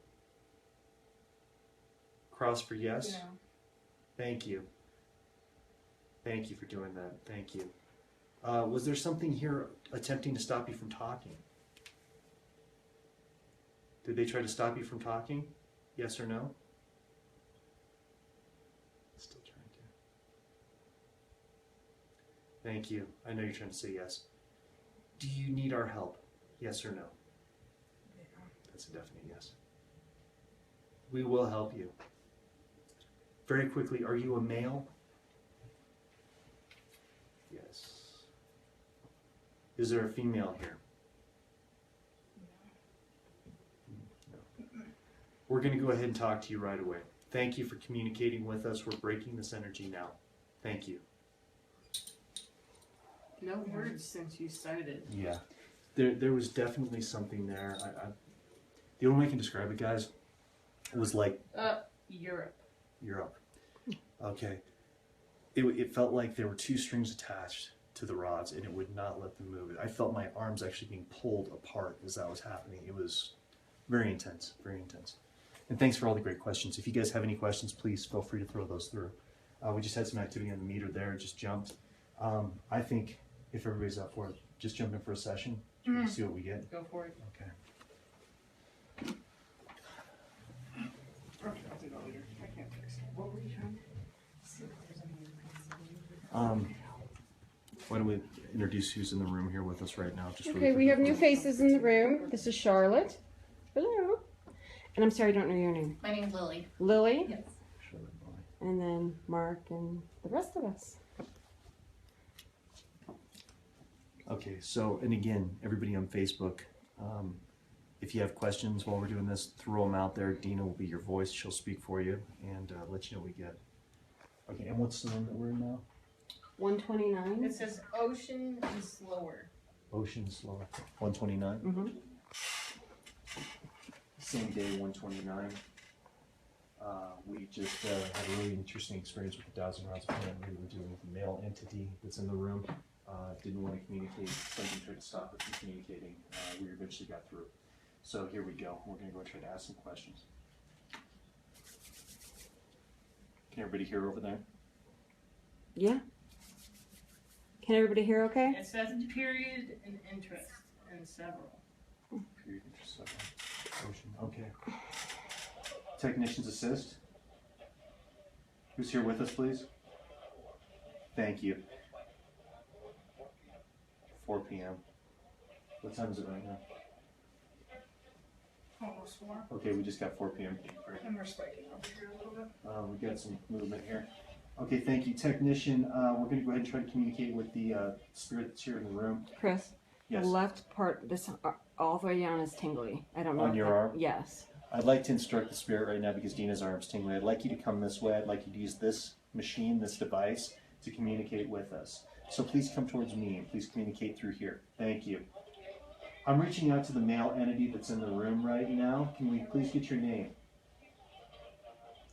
A: Cross for yes?
C: Yeah.
A: Thank you. Thank you for doing that. Thank you. Was there something here attempting to stop you from talking? Did they try to stop you from talking? Yes or no? Still trying to. Thank you. I know you're trying to say yes. Do you need our help? Yes or no? That's a definite yes. We will help you. Very quickly, are you a male? Yes. Is there a female here? No. We're going to go ahead and talk to you right away. Thank you for communicating with us. We're breaking this energy now. Thank you.
B: No words since you started.
A: Yeah. There was definitely something there. The only way I can describe it, guys, it was like...
B: Europe.
A: Europe. Okay. It felt like there were two strings attached to the rods, and it would not let them move. I felt my arms actually being pulled apart as that was happening. It was very intense, very intense. And thanks for all the great questions. If you guys have any questions, please feel free to throw those through. We just had some activity on the meter there, it just jumped. I think if everybody's up for it, just jump in for a session, see what we get.
B: Go for it.
A: Okay.
C: Okay, I'll do that later. I can't fix it. What were you trying? See if there's any.
A: Why don't we, introduce who's in the room here with us right now. Just really
D: Okay, we have
A: quickly.
D: new faces in the room. This is Charlotte. Hello. And I'm sorry, I don't know your name.
G: My name's Lily.
D: Lily.
G: Yes.
D: And then Mark and the rest of us.
A: Okay, so, and again, everybody on Facebook, if you have questions while we're doing this, throw them out there. Dina will be your voice. She'll speak for you and let you know what we get. Okay, and what's the room that we're in now?
D: 129.
B: It says ocean and slower.
A: Ocean Slower. 129?
D: Mm-hmm.
A: Same day, 129. We just had a really interesting experience with the Dowsing rods apparently. We were dealing with a male entity that's in the room. Didn't want to communicate. Something tried to stop it from communicating. We eventually got through. So here we go. We're going to go try to ask some questions. Can everybody hear over there?
D: Yeah. Can everybody hear okay?
B: It says period and interest and several.
A: Period, interest, ocean. Okay. Technicians assist. Who's here with us, please? Thank you. 4 p.m. What time is it right now?
C: Almost 4.
A: Okay, we just got 4 p.m. Great.
C: And we're spiking over here a little bit.
A: We got some movement here. Okay, thank you. Technician, we're going to go ahead and try to communicate with the spirit that's here in the room.
D: Chris,
A: Yes.
D: the left part, this all the way down is tingly. I don't know.
A: On
D: if
A: your
D: that-
A: arm?
D: Yes.
A: I'd like to instruct the spirit right now because Dina's arm's tingling. I'd like you to come this way. I'd like you to use this machine, this device, to communicate with us. So please come towards me and please communicate through here. Thank you. I'm reaching out to the male entity that's in the room right now. Can we please get your name?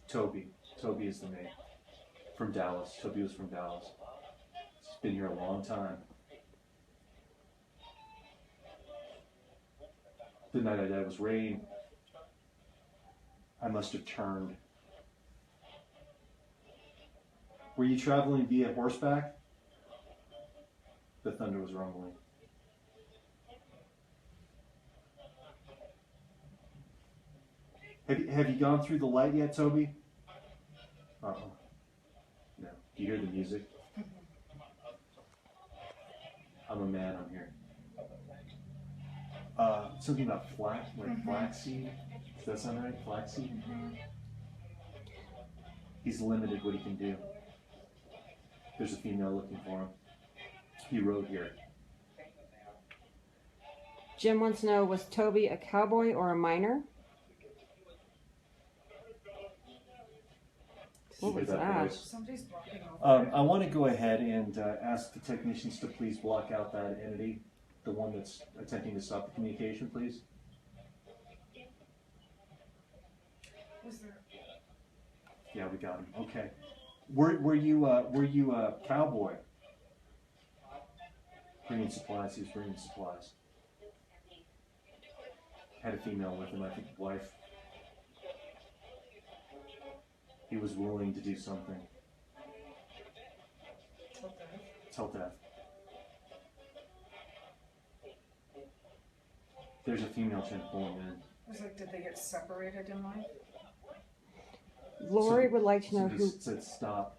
A: Toby. Toby is the name. From Dallas. Toby was from Dallas. He's been here a long time. The night I died was rain. I must have turned. Were you traveling via horseback? The thunder was rumbling. Have you gone through the light yet, Toby? Uh-oh. No. Do you hear the music? I'm a man, I'm here. Something about flaxseed. Does that sound right? Flaxseed? He's limited what he can do. There's a female looking for him. He rode here.
D: Jim wants to know, was Toby a cowboy or a miner? What
A: You hear
D: was that?
A: voice?
C: Somebody's blocking off.
A: I want to go ahead and ask the technicians to please block out that entity, the one that's attempting to stop the communication, please.
C: Was there?
A: Yeah, we got him. Okay. Were you a cowboy? Bringing supplies. He was bringing supplies. Had a female with him, I think, wife. He was willing to do something. Till death. There's a female trying to pull him in.
C: It was like, did they get separated in life?
D: Lori would like to know
A: Somebody
D: who.
A: said stop.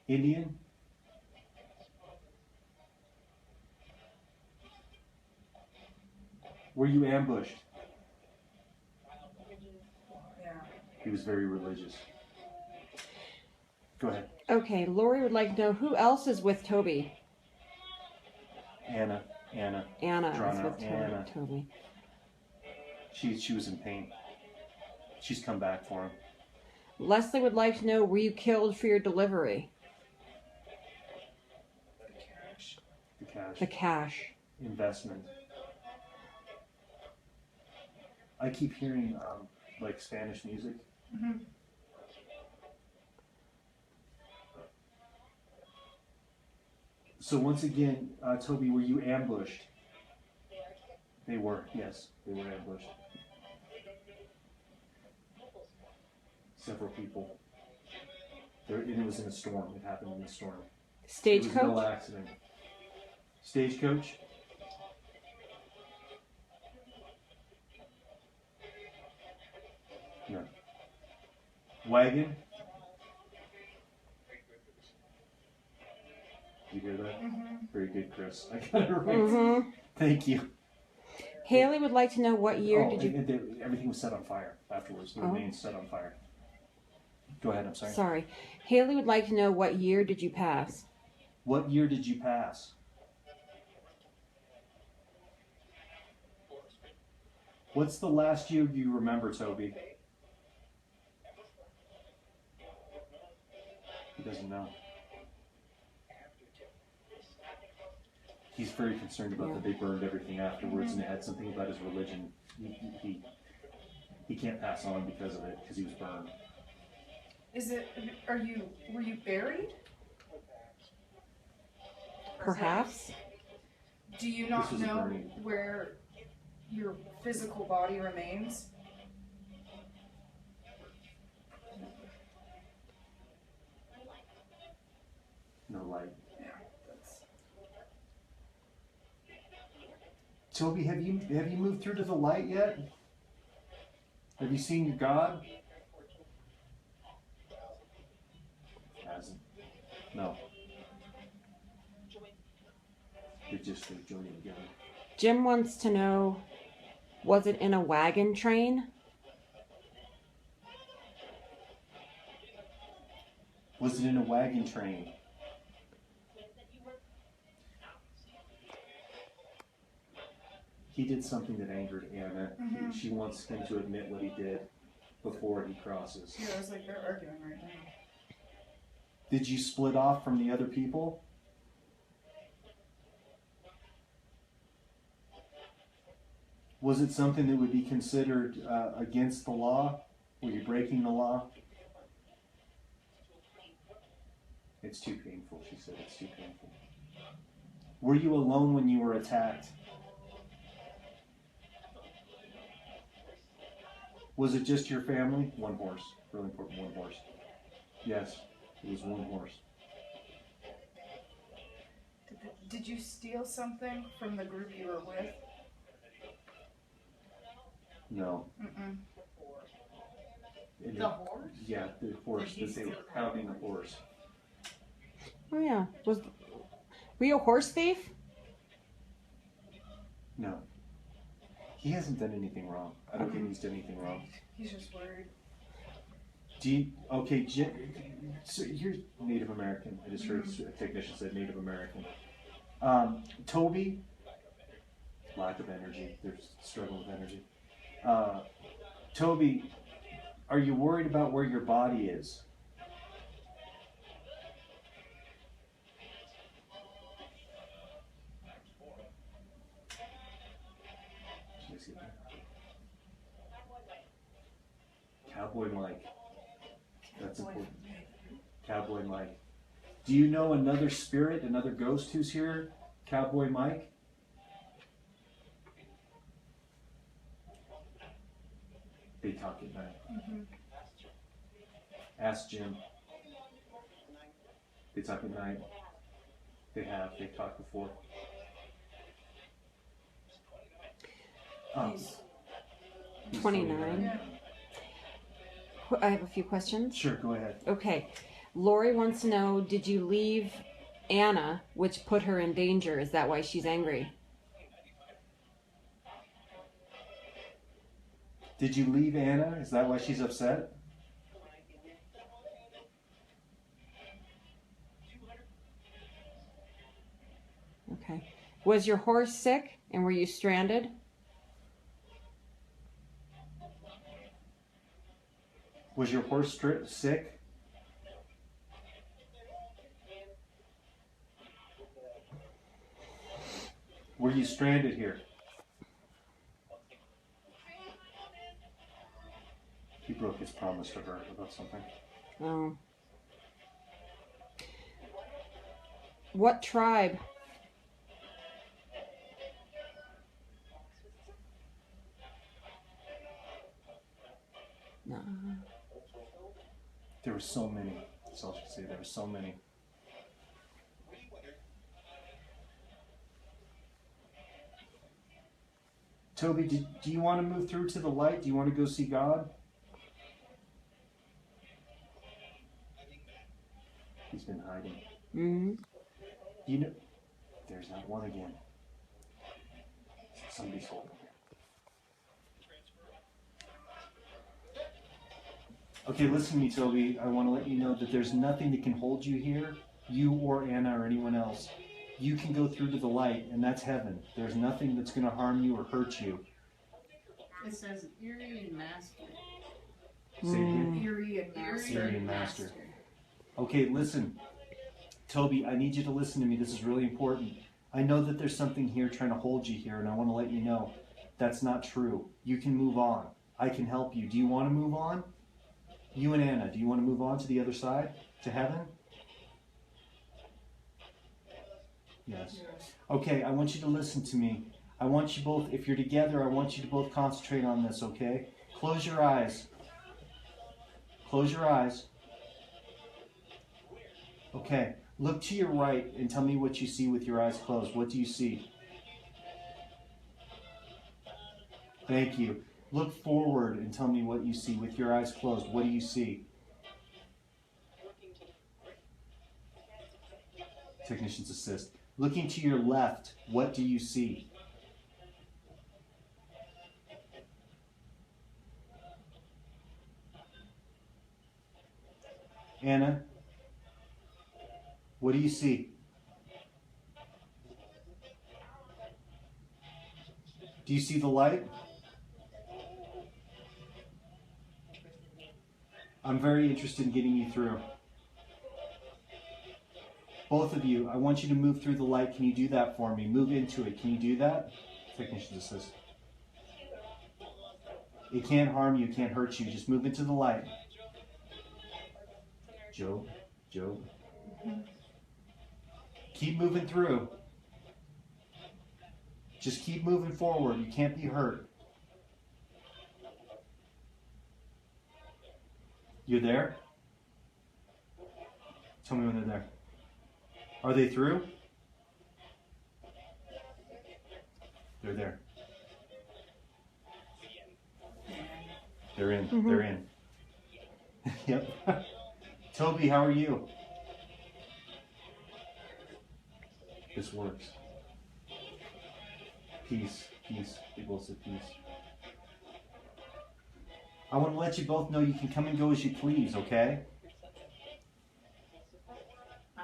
A: Indian? Were you ambushed?
C: Yeah.
A: He was very religious. Go ahead.
D: Okay, Lori would like to know who else is with Toby.
A: Anna.
D: Anna
A: Drawn
D: is
A: out
D: with
A: Anna.
D: Toby.
A: She was in pain. She's come back for him.
D: Leslie would like to know, were you killed for your delivery?
C: The cash.
A: The cash.
D: The cash.
A: Investment. I keep hearing like Spanish music.
C: Mm-hmm.
A: So once again, Toby, were you ambushed? They were, yes, they were ambushed. Several people. And it was in a storm. It happened in a storm. It was
D: Stagecoach?
A: no accident. Stagecoach? No. Wagon. Did you hear that? Very good, Chris. I got it right.
E: Mm-hmm.
A: Thank you.
E: Haley would like to know what year
A: Oh,
E: did you...
A: everything was set on fire afterwards. The
E: Oh.
A: remains set on fire. Go ahead, I'm sorry.
E: Sorry. Haley would like to know what year did you pass?
A: What year did you pass? What's the last year you remember, Toby? He doesn't know. He's very concerned about that they burned everything afterwards and it had something about his religion. He can't pass on because of it, because he was burned.
C: Were you buried?
E: Perhaps.
C: Do you
A: This
C: not
A: was a
C: know
A: burning.
C: where your physical body remains?
A: No light.
C: Yeah, that's...
A: Toby, have you moved through to the light yet? Have you seen your God? Hasn't. No. They're joining together.
E: Jim wants to know, was it in a wagon train?
A: Was it in a wagon train? He did something that angered Anna. She wants him to admit what he did before he crosses.
C: Yeah, I was like, they're arguing right now.
A: Did you split off from the other people? Was it something that would be considered against the law? Were you breaking the law? It's too painful, she said. It's too painful. Were you alone when you were attacked? Was it just your family? One horse. Really important, one horse. Yes, it was one horse.
C: Did you steal something from the group you were with?
A: No.
C: Mm-mm.
A: And
B: The horse?
A: Yeah, the horse.
B: Did he
A: They were
B: steal
A: pounding the horse.
E: Oh yeah. Were you a horse thief?
A: No. He hasn't done anything wrong. I don't think he's done anything wrong.
C: He's just worried.
A: So you're Native American. I just heard a technician said Native American. Toby, lack of energy. They're struggling with energy. Toby, are you worried about where your body is? Cowboy Mike. That's important. Cowboy Mike. Do you know another spirit, another ghost who's here? Cowboy Mike? They talk at night. Ask Jim. They talk at night. They've talked before.
C: He's
E: 29.
C: yeah.
E: I have a few questions.
A: Sure, go ahead.
E: Okay. Lori wants to know, did you leave Anna, which put her in danger? Is that why she's angry?
A: Did you leave Anna? Is that why she's upset?
E: Okay. Was your horse sick and were you stranded?
A: Was your horse sick? Were you stranded here? He broke his promise to her about something.
E: Oh. What tribe? No.
A: There were so many. That's all I should say. There were so many. Toby, do you want to move through to the light? Do you want to go see God? been hiding.
E: Mm-hmm.
A: You know, there's that one again. Somebody's holding here. Okay, listen to me, Toby. I want to let you know that there's nothing that can hold you here, you or Anna or anyone else. You can go through to the light, and that's heaven. There's nothing that's going to harm you or hurt you.
B: It says Erie and Master.
A: Say it again.
C: Erie and Master.
A: Erie and Master. Okay, listen. Toby, I need you to listen to me. This is really important. I know that there's something here trying to hold you here, and I want to let you know that's not true. You can move on. I can help you. Do you want to move on? You and Anna, do you want to move on to the other side? To heaven? Yes. Okay, I want you to listen to me. I want you both, if you're together, I want you to both concentrate on this, okay? Close your eyes. Close your eyes. Okay, look to your right and tell me what you see with your eyes closed. What do you see? Thank you. Look forward and tell me what you see with your eyes closed. What do you see? Technician's assist. Looking to your left, what do you see? Anna, what do you see? Do you see the light? I'm very interested in getting you through. Both of you, I want you to move through the light. Can you do that for me? Move into it. Can you do that? Technician's assist. It can't harm you. It can't hurt you. Just move into the light. Joe. Keep moving through. Just keep moving forward. You can't be hurt. You're there? Tell me when they're there. Are they through? They're there. They're in.
E: Mm-hmm.
A: They're in. Yep. Toby, how are you? This works. Peace. They both said peace. I want to let you both know you can come and go as you please, okay?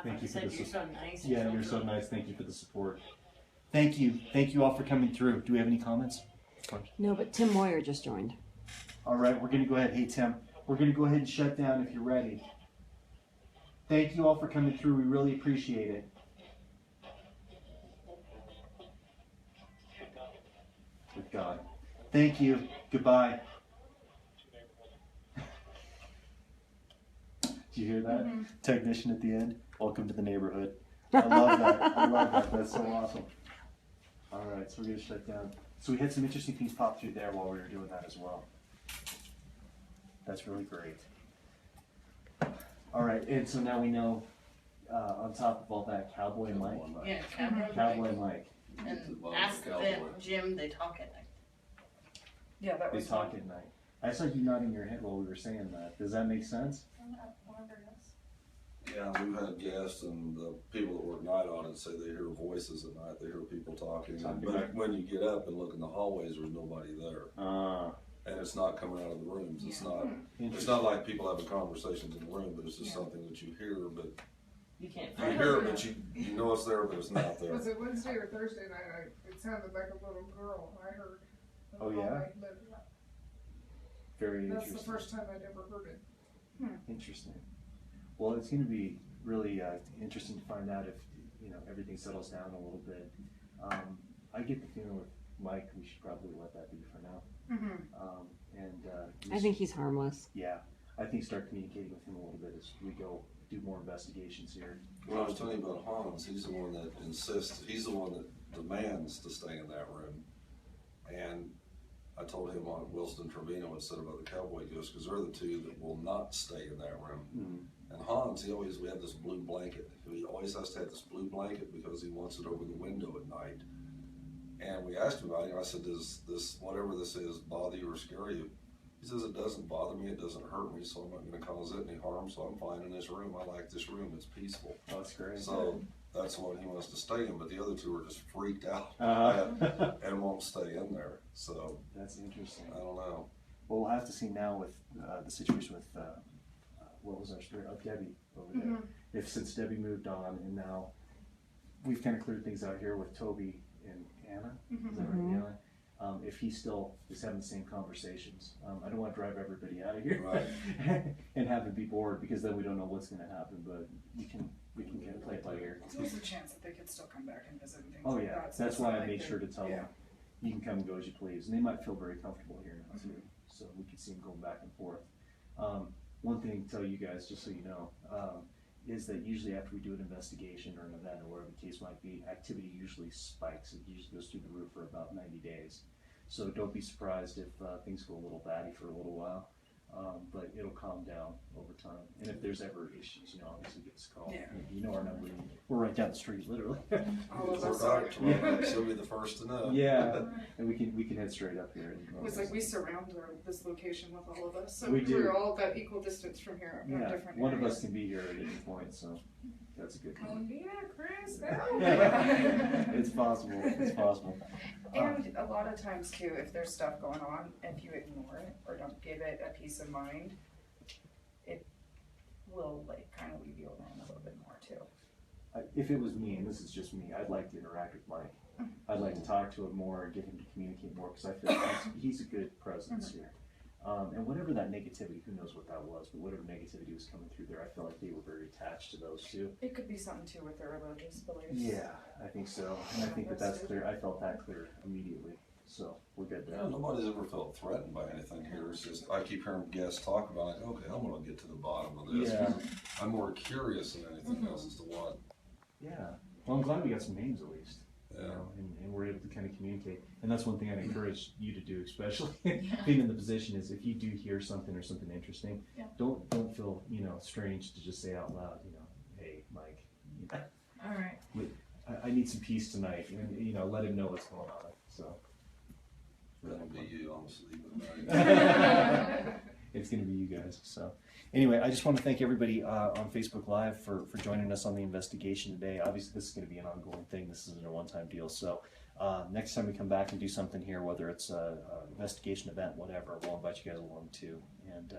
A: Thank you for the
B: You're so nice.
A: Yeah, you're so nice. Thank you for the support. Thank you. Thank you all for coming through. Do we have any comments?
E: No, but Tim Moyer just joined.
A: All right, we're going to go ahead. Hey, Tim, we're going to go ahead and shut down if you're ready. Thank you all for coming through. We really appreciate it. With God. Thank you. Goodbye. Did you hear that?
C: Mm-hmm.
A: Technician at the end. Welcome to the neighborhood. I love that. I love that. That's so awesome. All right, so we're going to shut down. So we had some interesting things pop through there while we were doing that as well. That's really great. All right, and so now we know, on top of all that, Cowboy Mike.
B: Yeah,
A: Cowboy Mike.
B: And
F: Well,
B: ask
F: Cowboy.
B: them, Jim, they talk at night.
C: Yeah, that
A: They
C: was
A: talk at night. I saw you nodding your head while we were saying that. Does that make sense?
F: Yeah, we've had guests and the people that work night audits say they hear voices at night, they hear people talking. But when you get up and look in the hallways, there's nobody there. And it's not coming out of the rooms. It's not like people having conversations in the room, but it's just something that you hear, but
B: You can't
F: you
B: find
F: hear
B: it.
F: it, but you know it's there, but it's not there.
G: Was it Wednesday or Thursday night? It sounded like a little girl. I heard.
A: Oh, yeah? Very
G: That's the
A: interesting.
G: first time I'd ever heard it.
A: Interesting. Well, it's going to be really interesting to find out if everything settles down a little bit. I get the feeling with Mike, we should probably let that be for now.
E: I think he's harmless.
A: Yeah, I think start communicating with him a little bit as we go do more investigations here.
F: When I was telling you about Hans, he's the one that insists, he's the one that demands to stay in that room. And I told him on Wilson Trevino instead of the Cowboy Ghost, because they're the two that will not stay in that room. And Hans, we have this blue blanket. He always has to have this blue blanket because he wants it over the window at night. And we asked him about it, and I said, does this, whatever this is, bother you or scare you? He says, it doesn't bother me, it doesn't hurt me, so I'm not gonna cause it any harm, so I'm fine in this room. I like this room, it's peaceful.
A: Oh, that's great.
F: So that's the one he wants to stay in, but the other two are just freaked out and won't stay in there. So
A: That's interesting.
F: I don't know.
A: Well, we'll have to see now with the situation with what was our story? Debbie over there. If since Debbie moved on, and now we've kind of cleared things out here with Toby and Anna. Is that right, Anna? If he still is having the same conversations, I don't want to drive everybody out of here
F: Right.
A: and have it be bored, because then we don't know what's going to happen. But we can kind of play it by ear.
C: There's a chance that they could still come back and visit and things
A: Oh
C: like
A: yeah,
C: that. So
A: that's
C: it's not
A: why I
C: like
A: made
C: they're-
A: sure to tell them you can come and go as you please, and they might feel very comfortable here now too. So we could see them going back and forth. One thing to tell you guys, just so you know, is that usually after we do an investigation or an event or whatever the case might be, activity usually spikes. It usually goes through the roof for about 90 days. So don't be surprised if things go a little batty for a little while, but it'll calm down over time. And if there's ever issues, obviously give us a call.
C: Yeah.
A: You know our number. We're right down the street, literally.
C: All of
F: We're
C: us
F: not
C: are.
F: tomorrow, she'll be the first to know.
A: Yeah, and we can head straight up here.
C: It was like we surround this location with all of us, so
A: We do.
C: we're all about equal distance from here. From
A: Yeah,
C: different
A: one of
C: areas.
A: us can be here at any point, so that's a good thing.
C: Yeah, Chris.
A: It's possible. It's possible.
C: And a lot of times too, if there's stuff going on, if you ignore it or don't give it a peace of mind, it will kind of leave you alone a little bit more too.
A: If it was me, and this is just me, I'd like to interact with Mike. I'd like to talk to him more and get him to communicate more, because I feel like he's a good presence here. And whatever that negativity, who knows what that was, but whatever negativity was coming through there, I feel like they were very attached to those two.
C: It could be something too with their religious beliefs.
A: Yeah, I think so. And I think that's clear. I felt that clear immediately. So we're good there.
F: Yeah, nobody's ever felt threatened by anything here. It's just, I keep hearing guests talk about, like, okay, I'm gonna get to the bottom of this.
A: Yeah.
F: I'm more curious than anything else as to what.
A: Yeah. Well, I'm glad we got some names at least.
F: Yeah.
A: And we're able to kind of communicate. And that's one thing I'd encourage you to do, especially being in the position, is if you do hear something or something interesting, don't feel, strange to just say out loud, hey, Mike,
C: All right.
A: I need some peace tonight, and, let him know what's going on. So.
F: That'll be you, I'm sleeping.
A: It's going to be you guys. So anyway, I just want to thank everybody on Facebook Live for joining us on the investigation today. Obviously, this is going to be an ongoing thing. This isn't a one-time deal. So next time we come back and do something here, whether it's an investigation event, whatever, we'll invite you guys along too. And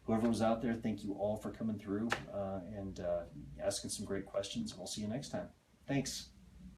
A: whoever was out there, thank you all for coming through and asking some great questions. And we'll see you next time. Thanks.